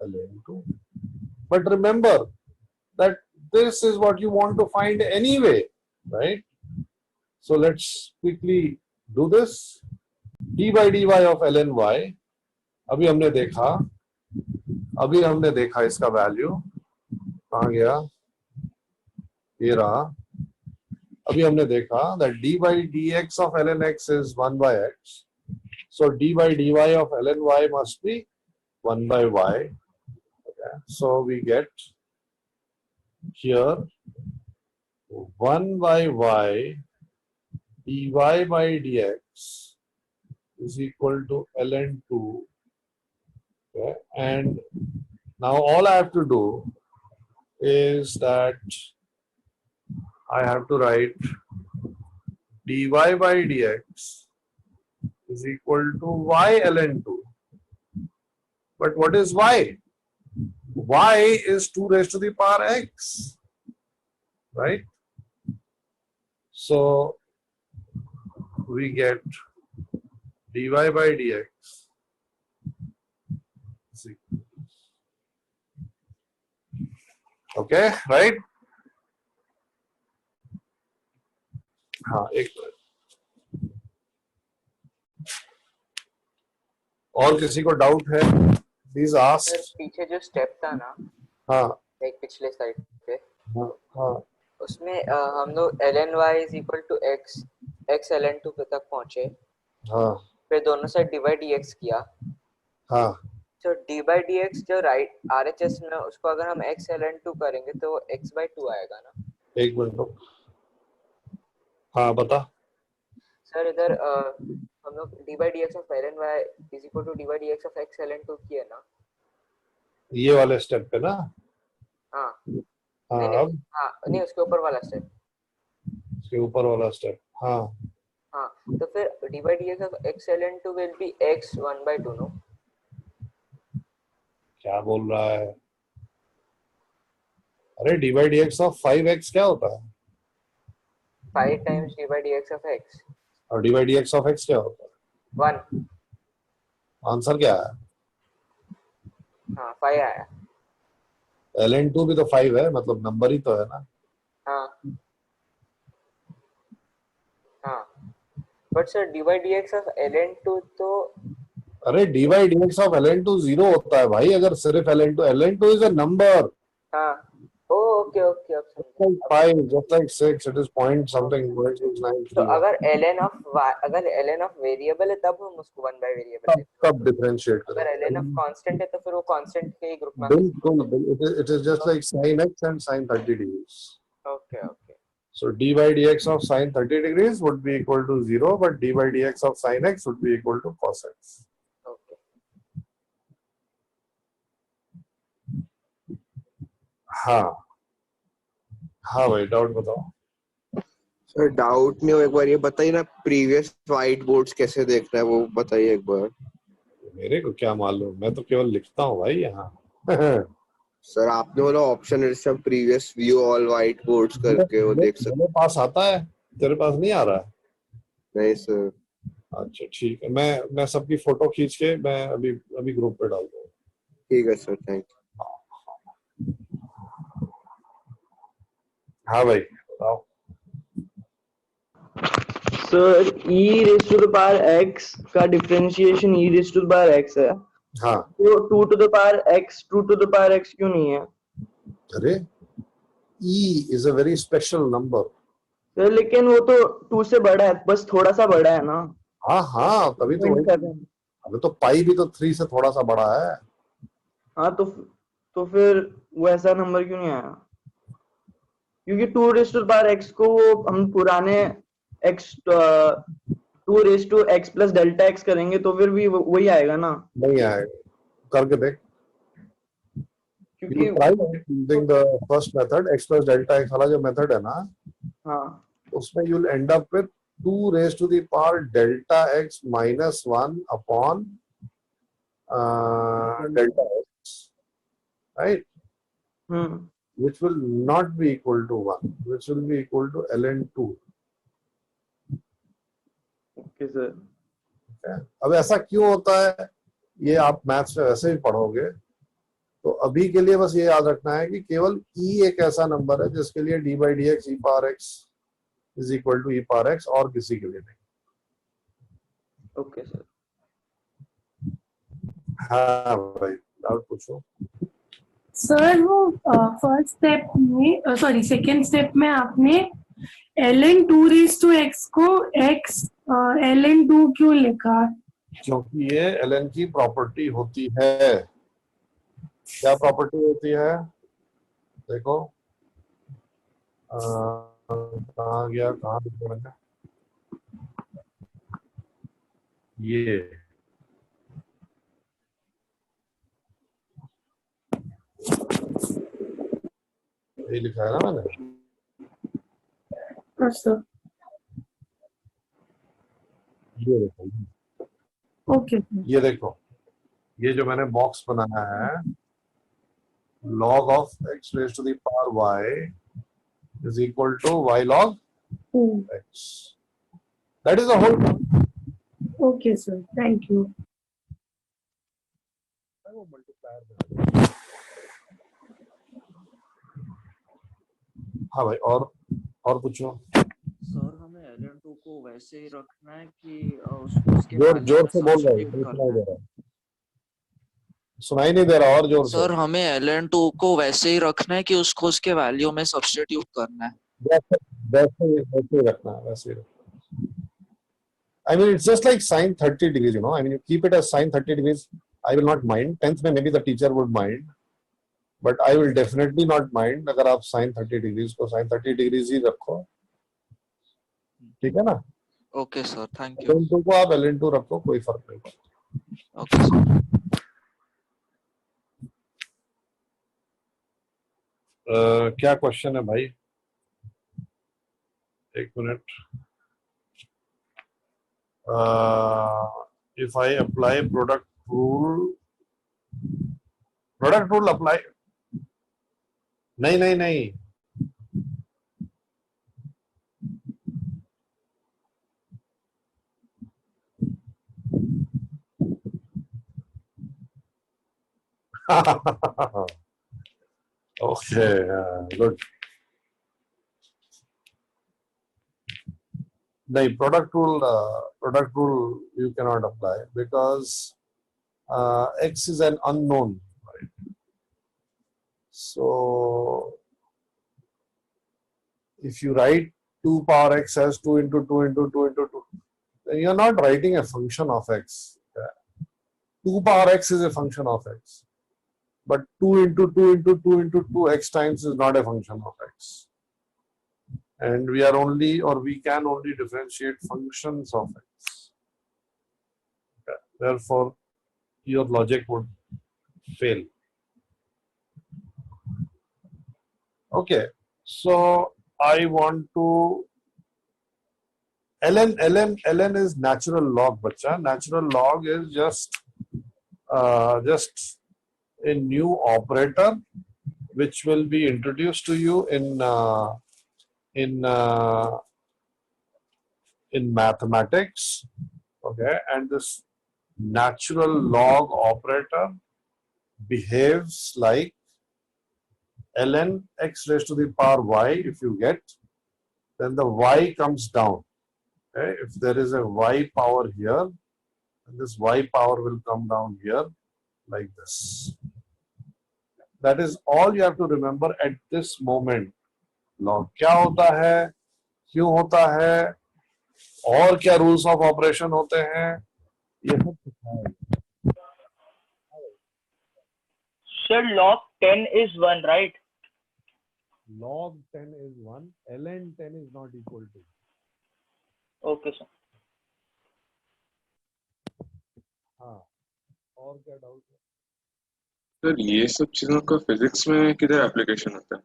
ln2. But remember that this is what you want to find anyway, right? So let's quickly do this. d by dy of ln y, अभी हमने देखा इसका value कहाँ गया, ये रहा. अभी हमने देखा that d by dx of ln x is 1 by x. So d by dy of ln y must be 1 by y. Okay. So we get here 1 by y dy by dx is equal to ln2. Okay. And now all I have to do is that I have to write dy by dx is equal to y ln2. But what is y? Y is 2 raised to the power x, right? So we get dy by dx. Okay, right? हाँ, एक minute. और किसी को doubt है? Please ask. Sir पीछे जो step था ना, हाँ एक पिछले साइड पे, हाँ हाँ उसमें हम लोग ln y is equal to x ln2 पे तक पहुंचे, हाँ फिर दोनों साइड डिवाइड dx किया. हाँ. तो d by dx जो राइट RHS में उसको अगर हम x ln2 करेंगे तो x by 2 आएगा ना. एक मिनट रुक. हाँ बता. सर इधर हम लोग d by dx of ln y is equal to d by dx of x ln2 किए ना. ये वाले स्टेप पे ना. हाँ हाँ नहीं, अब हाँ नहीं उसके ऊपर वाला स्टेप. इसके ऊपर वाला स्टेप. हाँ हाँ तो फिर d by dx of x ln2 will be x 1 by 2 no. क्या बोल रहा है? अरे dy by dx of 5x क्या होता है? 5 times d by dx of x. और dy by dx of x क्या होता है? 1. आंसर क्या है? हाँ 5 आया. ln2 भी तो 5 है, मतलब नंबर ही तो है ना. हाँ हाँ but sir d by dx of ln2 तो अरे dy by dx of ln2 0 होता है भाई अगर सिर्फ ln2 is a number. हाँ ओके ओके अब समझा. Like 5, just like 6, it is point something, 0.693. तो अगर ln of वेरिएबल है तब हम उसको 1 by वेरिएबल कब डिफरेंशिएट अगर करें? ln of कांस्टेंट है तो फिर वो कांस्टेंट के ही ग्रुप में. बिल्कुल, it is just like sin x and sin 30 degrees. Okay okay. So d by dx of sin 30 degrees would be equal to 0, but d by dx of sin x would be equal to cos x. Okay हाँ हाँ भाई doubt बताओ. Sir doubt नहीं हो, एक बार ये बताइए ना प्रीवियस व्हाइट बोर्ड्स कैसे देखना है वो बताइए एक बार. मेरे को क्या मालूम, मैं तो केवल लिखता हूँ भाई यहाँ. सर आपने बोला ऑप्शन है सब previous view all white boards करके वो देख सकते. मेरे पास आता है, तेरे पास नहीं आ रहा है. नहीं सर. अच्छा ठीक है, मैं सबकी फोटो खींच के मैं अभी अभी ग्रुप पे डाल दूंगा। ठीक है सर, थैंक हाँ भाई बताओ। Sir e raise to the power x का differentiation e raise to the power x है, हाँ तो 2 to the power x 2 to the power x क्यों नहीं है? अरे e is a very special number। Sir लेकिन वो तो 2 से बड़ा है, बस थोड़ा सा बड़ा है ना। हाँ हाँ तभी तो वही, 0.7। अबे तो पाई भी तो 3 से थोड़ा सा बड़ा है। हाँ तो फिर वो ऐसा नंबर क्यों नहीं आया? क्योंकि 2 raise to the power x को वो हम पुराने x 2 raise to x plus delta x करेंगे तो फिर भी वही आएगा ना, नहीं आएगा, करके देख। क्योंकि You try using the first method, x plus delta x वाला जो मेथड है ना, हाँ उसमें you'll end up with 2 raised to the power delta x minus 1 upon delta x, right? Which will not be equal to 1, which will be equal to ln 2. Okay sir. Okay? अब ऐसा क्यों होता है, ये आप मैथ्स में वैसे भी पढ़ोगे, तो अभी के लिए बस ये याद रखना है कि केवल e एक ऐसा नंबर है जिसके लिए d by dx e power x is equal to e power x, और किसी के लिए नहीं। Okay sir. हाँ भाई डाउट पूछो। सर वो फर्स्ट स्टेप में सॉरी सेकंड स्टेप में आपने ln 2 रेज टू x को x ln 2 क्यों लिखा? क्योंकि ये ln की प्रॉपर्टी होती है। क्या प्रॉपर्टी होती है देखो, कहाँ गया, कहाँ लिखा मैंने, ये ये लिखा है ना मैंने, सर ये देखो, ओके ये देखो, ये जो मैंने बॉक्स बनाया है, log of x raised to the power y is equal to y log x. That is the whole point. Okay sir, thank you. हाँ भाई, और पूछो। सर हमें ln2 को वैसे ही रखना है कि उसके जोर value जोर में से बोल रहा substitute हूँ, करना है? सुनाई नहीं दे रहा, और जोर से। सर हमें ln2 को वैसे ही रखना है कि उसको उसके वैल्यू में सब्स्टिट्यूट करना है? वैसे ही रखना है, वैसे ही रखना है। I mean, it's just like sine 30 degrees, you know. I mean, you keep it as sine 30 degrees. I will not mind. 10th में maybe the teacher would mind, but I will definitely not mind अगर आप sine 30 degrees को sine 30 degrees ही रखो, ठीक है ना? Okay sir, thank you. ln2 को आप ln2 रखो, कोई फर्क नहीं पड़ता। Okay sir. क्या क्वेश्चन है भाई, एक minute. If I apply product rule apply, नहीं okay, good. नहीं, product rule you cannot apply because x is an unknown, right? So if you write 2 power x as 2 into 2 into 2 into 2, then you're not writing a function of x. 2 power x is a function of x, but 2 into 2 into 2 into 2 x times is not a function of x. And we are only, or we can only differentiate functions of x. Okay. Therefore, your logic would fail. Okay, so I want to ln is natural log, bacha. Natural log is just a new operator which will be introduced to you in mathematics, Okay, and this natural log operator behaves like ln x raised to the power y. If you get, then the y comes down. Okay, if there is a y power here, then this y power will come down here like this. That is all you have to remember at this moment. Log क्या होता है, क्यों होता है, और क्या rules of operation होते हैं, ये सब सिखाया। Sir, log 10 is 1, right? Log 10 is 1, ln 10 is not equal to. Okay, sir. हाँ, और क्या डाउट है? सर ये सब चीजों का फिजिक्स में किधर एप्लीकेशन होता है?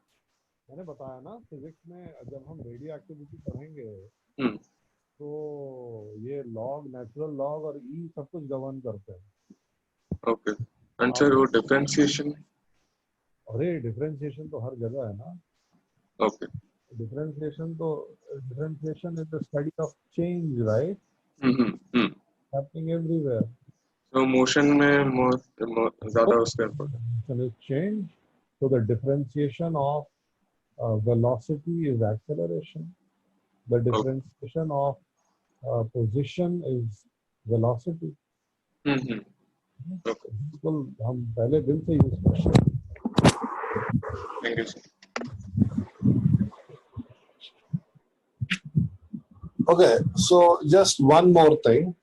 मैंने बताया ना, फिजिक्स में जब हम रेडियो एक्टिविटी पढ़ेंगे तो ये लॉग, नेचुरल लॉग और ई सब कुछ गवर्न करते हैं। ओके, एंड सर वो डिफरेंशिएशन? अरे डिफरेंशिएशन तो हर जगह है ना। Okay, differentiation is the study of change, right? Happening everywhere. तो मोशन में ज्यादा उसका motion is change, so the differentiation of velocity is acceleration, the differentiation of position is velocity. बिल्कुल हम पहले दिन से यूज करते हैं। Thank you sir. Okay, so just one more thing.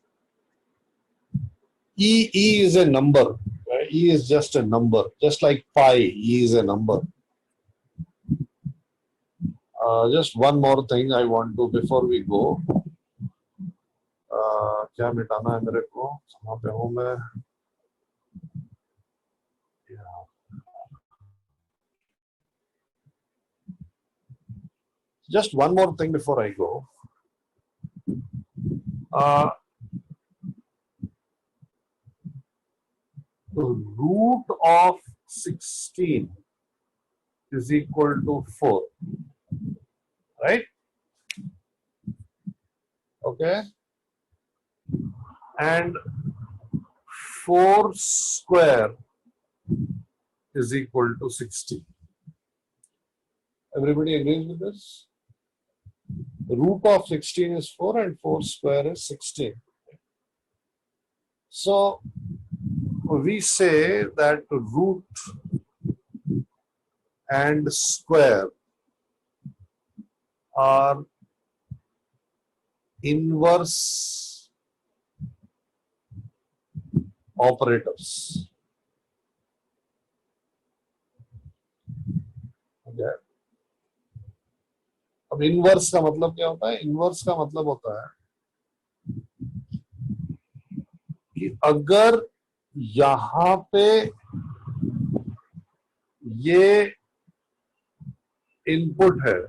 E is a number. Right? E is just a number, just like pi. E is a number. Just one more thing I want to before we go. क्या मिटाना है मेरे को? कहाँ पे हूँ मैं? Just one more thing before I go. The root of 16 is equal to 4, right? Okay, and 4 square is equal to 60. Everybody agrees with this? The root of 16 is 4 and 4 square is 16. So we say that root and square are inverse operators. Okay. अब inverse का मतलब क्या होता है? Inverse का मतलब होता है कि अगर यहां पे ये इनपुट है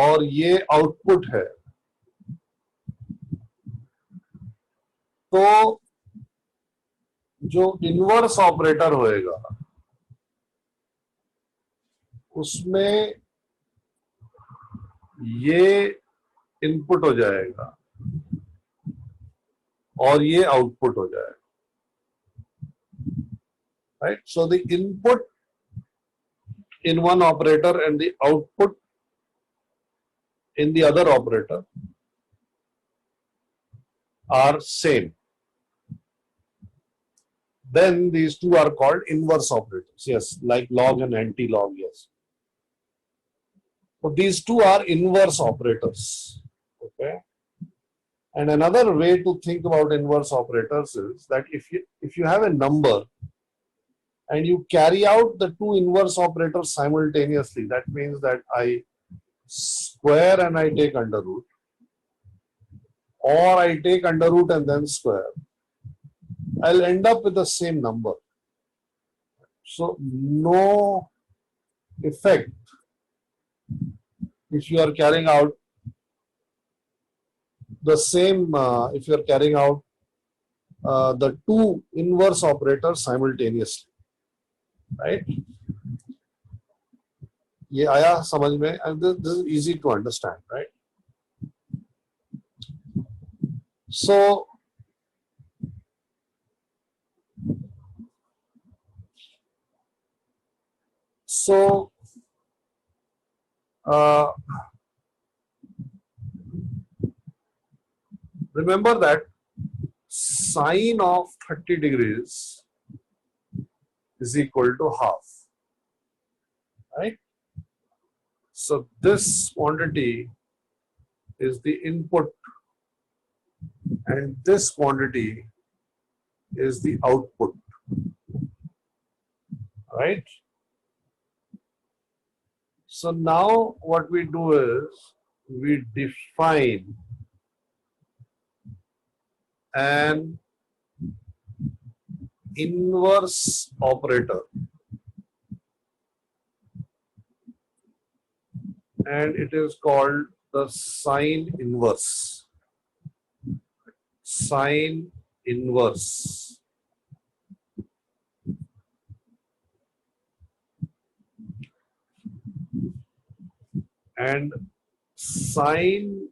और ये आउटपुट है, तो जो इनवर्स ऑपरेटर होएगा उसमें ये इनपुट हो जाएगा और ये आउटपुट हो जाएगा, right? So the input in one operator and the output in the other operator are same. Then these two are called inverse operators. Yes, like log and anti-log. Yes. So these two are inverse operators. Okay. And another way to think about inverse operators is that if you have a number and you carry out the two inverse operators simultaneously, that means that I square and I take under root, or I take under root and then square, I'll end up with the same number. So no effect if you are carrying out the same, if you are carrying out the two inverse operators simultaneously, right? ये आया समझ में, and this is easy to understand, right? So uh, remember that sine of 30 degrees is equal to half, right? So this quantity is the input and this quantity is the output, right? So now what we do is we define an inverse operator, and it is called the sine inverse. Sine inverse. And sine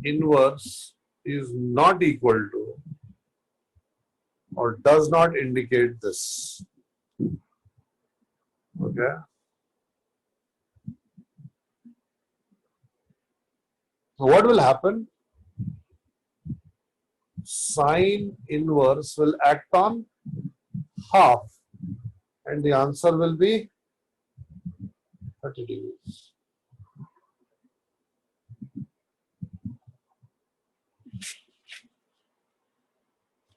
inverse is not equal to or does not indicate this. Okay. So what will happen? Sine inverse will act on half and the answer will be 30 degrees.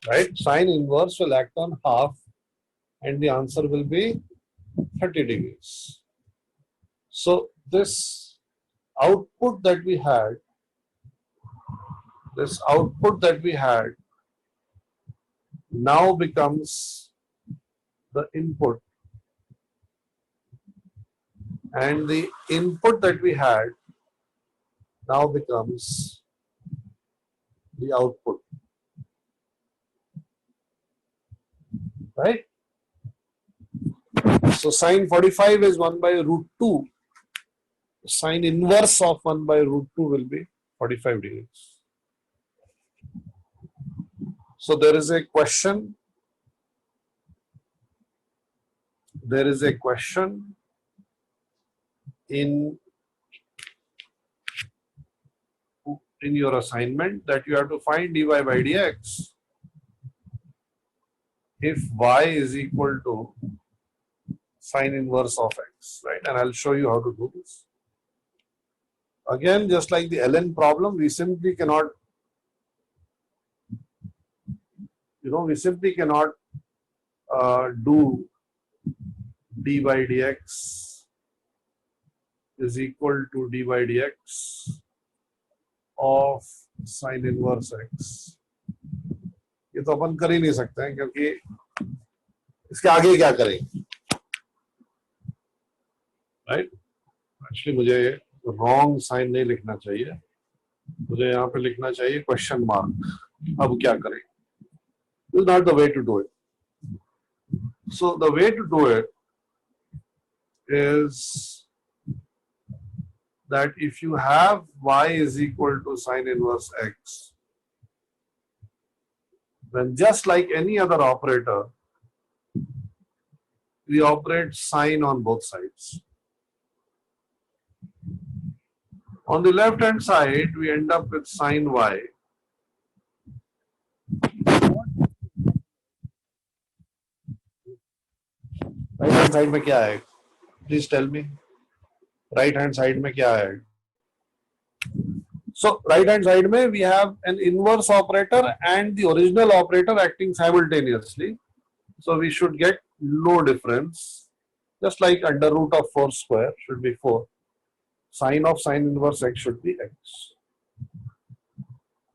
Right? Sine inverse will act on half and the answer will be 30 degrees. So this output that we had, now becomes the input, and the input that we had now becomes the output, right? So sine 45 is 1 by root 2. Sine inverse of 1 by root 2 will be 45 degrees. So there is a question. There is a question in your assignment that you have to find dy by dx if y is equal to sine inverse of x, right? And I'll show you how to do this. Again, just like the ln problem, we simply cannot, do d by dx is equal to d by dx of sine inverse x. ये तो अपन कर ही नहीं सकते हैं क्योंकि इसके आगे क्या करेंगे, राइट? एक्चुअली मुझे रॉन्ग साइन नहीं लिखना चाहिए, मुझे यहाँ पे लिखना चाहिए क्वेश्चन मार्क. अब क्या करें? This is not the way to do it. So the way to do it is that if you have y is equal to sine inverse x, then just like any other operator, we operate sine on both sides. On the left hand side, we end up with sine y. Right hand side में क्या है? Please tell me. Right hand side में क्या है? So right hand side में we have an inverse operator and the original operator acting simultaneously. So we should get no difference. Just like under root of 4 square should be 4. Sine of sine inverse x should be x.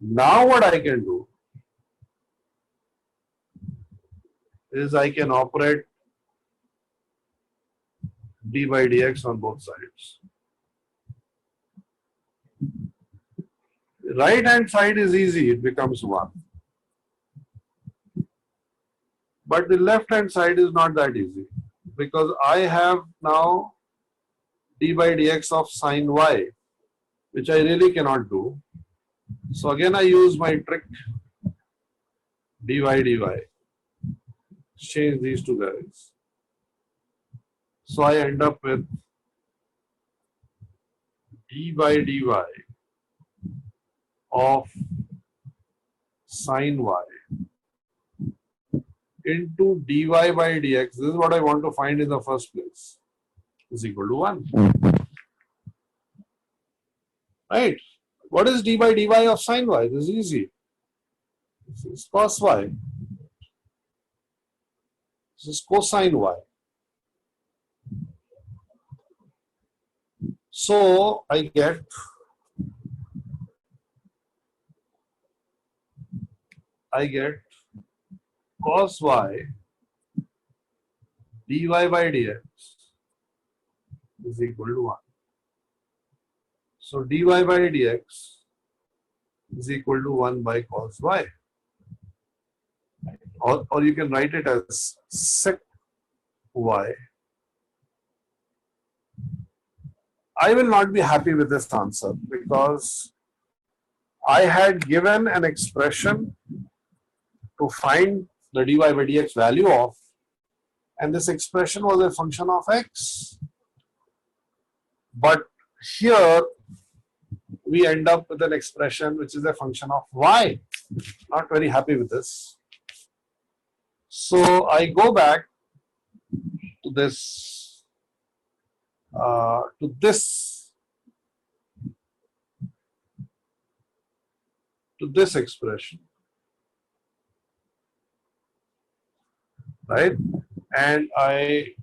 Now what I can do is I can operate d by dx on both sides. Right hand side is easy, it becomes 1. But the left hand side is not that easy because I have now d by dx of sine y, which I really cannot do. So again I use my trick, dy dy. Change these two guys. So I end up with d by dy of sine y into dy by dx. This is what I want to find in the first place. Is equal to 1. Right? What is d by dy of sine y? This is easy. This is cos y. This is cosine y. So I get cos y dy by dx is equal to 1. So dy by dx is equal to 1 by cos y. Or you can write it as sec y. I will not be happy with this answer because I had given an expression to find the dy by dx value of, and this expression was a function of x. But here we end up with an expression which is a function of y. Not very happy with this. So I go back to this expression, right? And I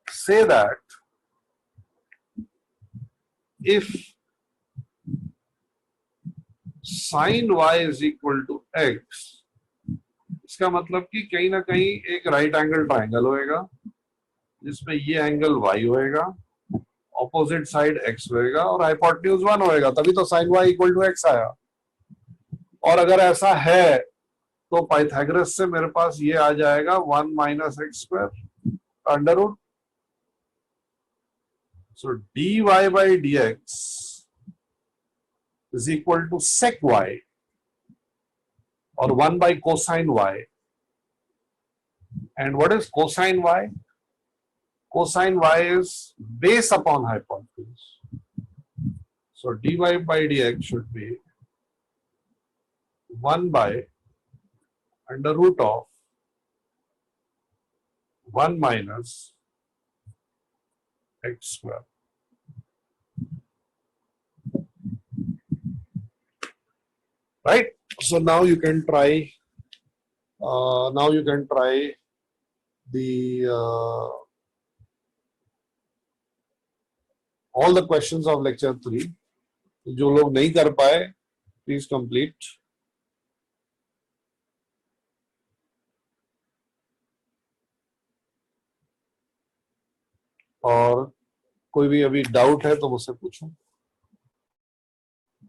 say that if sin y is equal to x, इसका मतलब कि कहीं ना कहीं एक right angle triangle होएगा जिसमें ये एंगल y होएगा, ऑपोजिट साइड x होएगा और हाइपोटेन्यूज 1 होएगा, तभी तो sin y equal to x आया। और अगर ऐसा है तो पाइथागोरस से मेरे पास ये आ जाएगा 1 minus x square under root. So dy by dx is equal to sec y or 1 by cosine y. And what is cosine y? Cosine y is base upon hypotenuse. So dy by dx should be 1 by under root of 1 minus x square. Right? So now you can try. The all the questions of lecture 3. जो लोग नहीं कर पाए, please complete. और कोई भी अभी doubt है तो मुझसे पूछो,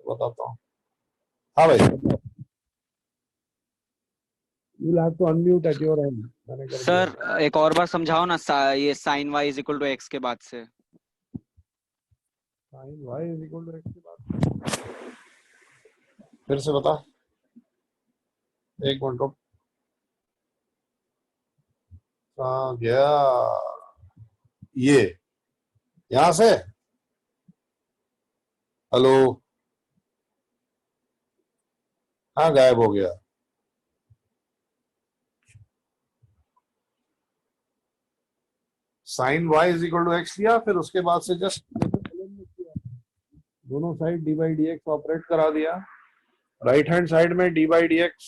बताता हूँ। हाँ भाई, you'll have to unmute at your end. मैंने कर सर दिया। एक और बार समझाओ ना, ये sin y is equal to x के बाद से। sin y is equal to x के बाद फिर से बता, एक मिनट रुक। कहाँ गया ये, यहां से? हेलो, हाँ गायब हो गया। sin y is equal to x लिया, फिर उसके बाद से जस्ट दोनों side d by d x operate करा दिया। राइट हैंड साइड में डी बाई डी एक्स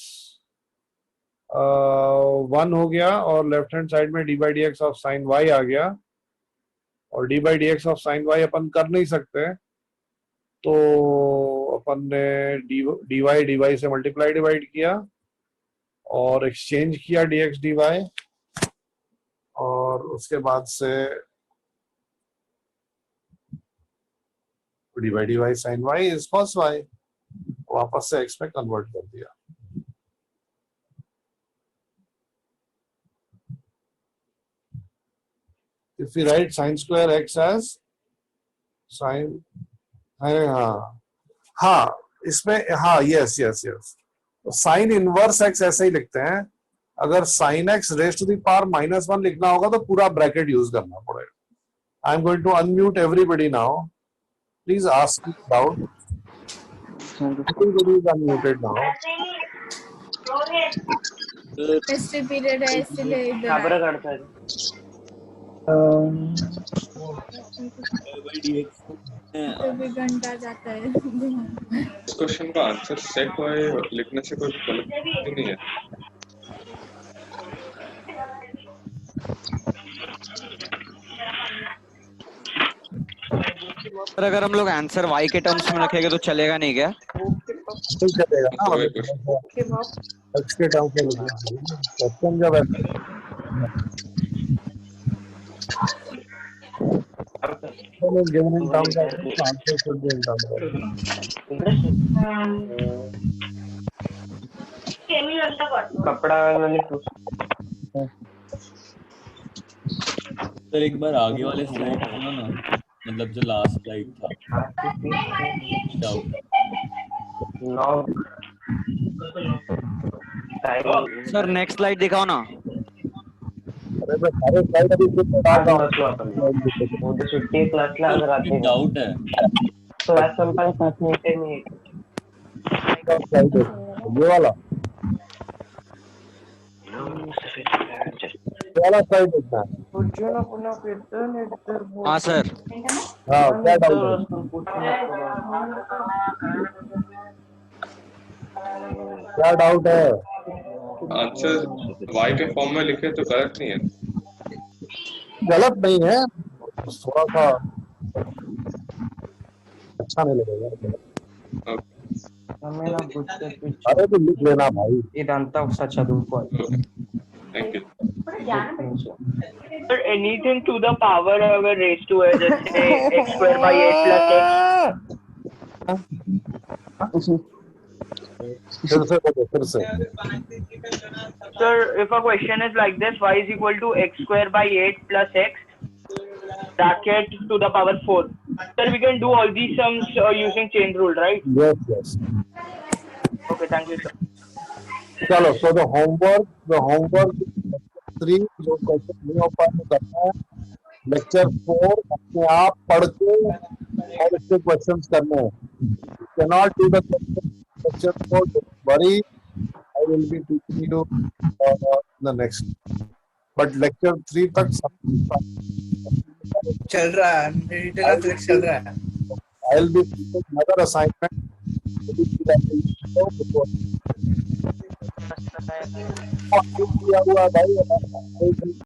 1 हो गया और लेफ्ट हैंड साइड में d by d x of sine y आ गया। और d by d x of sine y अपन कर नहीं सकते, तो अपन ने डी वाई से मल्टीप्लाई डिवाइड किया और एक्सचेंज किया डी एक्स डी वाई, और उसके बाद से d by d y sine y is cos y, वापस से एक्स में कन्वर्ट कर दिया। If we write sin square x as sin, हाँ इसमें हाँ यस यस यस, तो साइन इनवर्स एक्स ऐसे ही लिखते हैं। अगर sine x raise to the power -1 लिखना होगा तो पूरा ब्रैकेट यूज करना पड़ेगा। I am going to unmute everybody now, please ask doubt. Everybody is unmuted now. Test period है इसलिए इधर खबर करता है तो भी घंटा जाता है। इस क्वेश्चन का आंसर सेट वाई लिखने से कोई गलत नहीं है। पर अगर हम लोग आंसर y के टर्म्स में रखेंगे तो चलेगा नहीं क्या? नहीं चलेगा ना, एक्स के टर्म में लिखना चाहिए क्वेश्चन जब given in terms of the answer should be in terms of कपड़ा मैंने सर एक बार आगे वाले स्लाइड सुनो ना, मतलब जो लास्ट स्लाइड था डाउट। सर नेक्स्ट स्लाइड दिखाओ ना। अरे मैं सारे स्लाइड अभी खुद में डाल रहा हूं। मुझे छुट्टी क्लास अगर आती है डाउट है क्लास संपन्न 5 मिनट में ये वाला स्लाइड देखना है। हाँ सर। हाँ क्या डाउट है? क्या डाउट है? आंसर y के फॉर्म में लिखे तो गलत नहीं है। गलत नहीं है, थोड़ा सा अच्छा नहीं लगेगा। अरे तो लिख लेना भाई। Thank you. Sir anything to the power अगर रेज टू है जैसे x² + 8 + x। फिर से Sir, if a question is like this, y is equal to x² / 8 + x bracket to the power 4. Sir, we can do all these sums using chain rule, right? yes yes। Okay, thank you, sir. चलो, so the homework 3 जो question नहीं हो पाए तो करना है। Lecture 4 अपने आप पढ़ के और इसके क्वेश्चंस करने हैं। cannot do the lecture 4, don't worry, I will be teaching you the next, but lecture 3 तक चल रहा है, चल रहा है। I will be teaching another assignment किया हुआ भाई।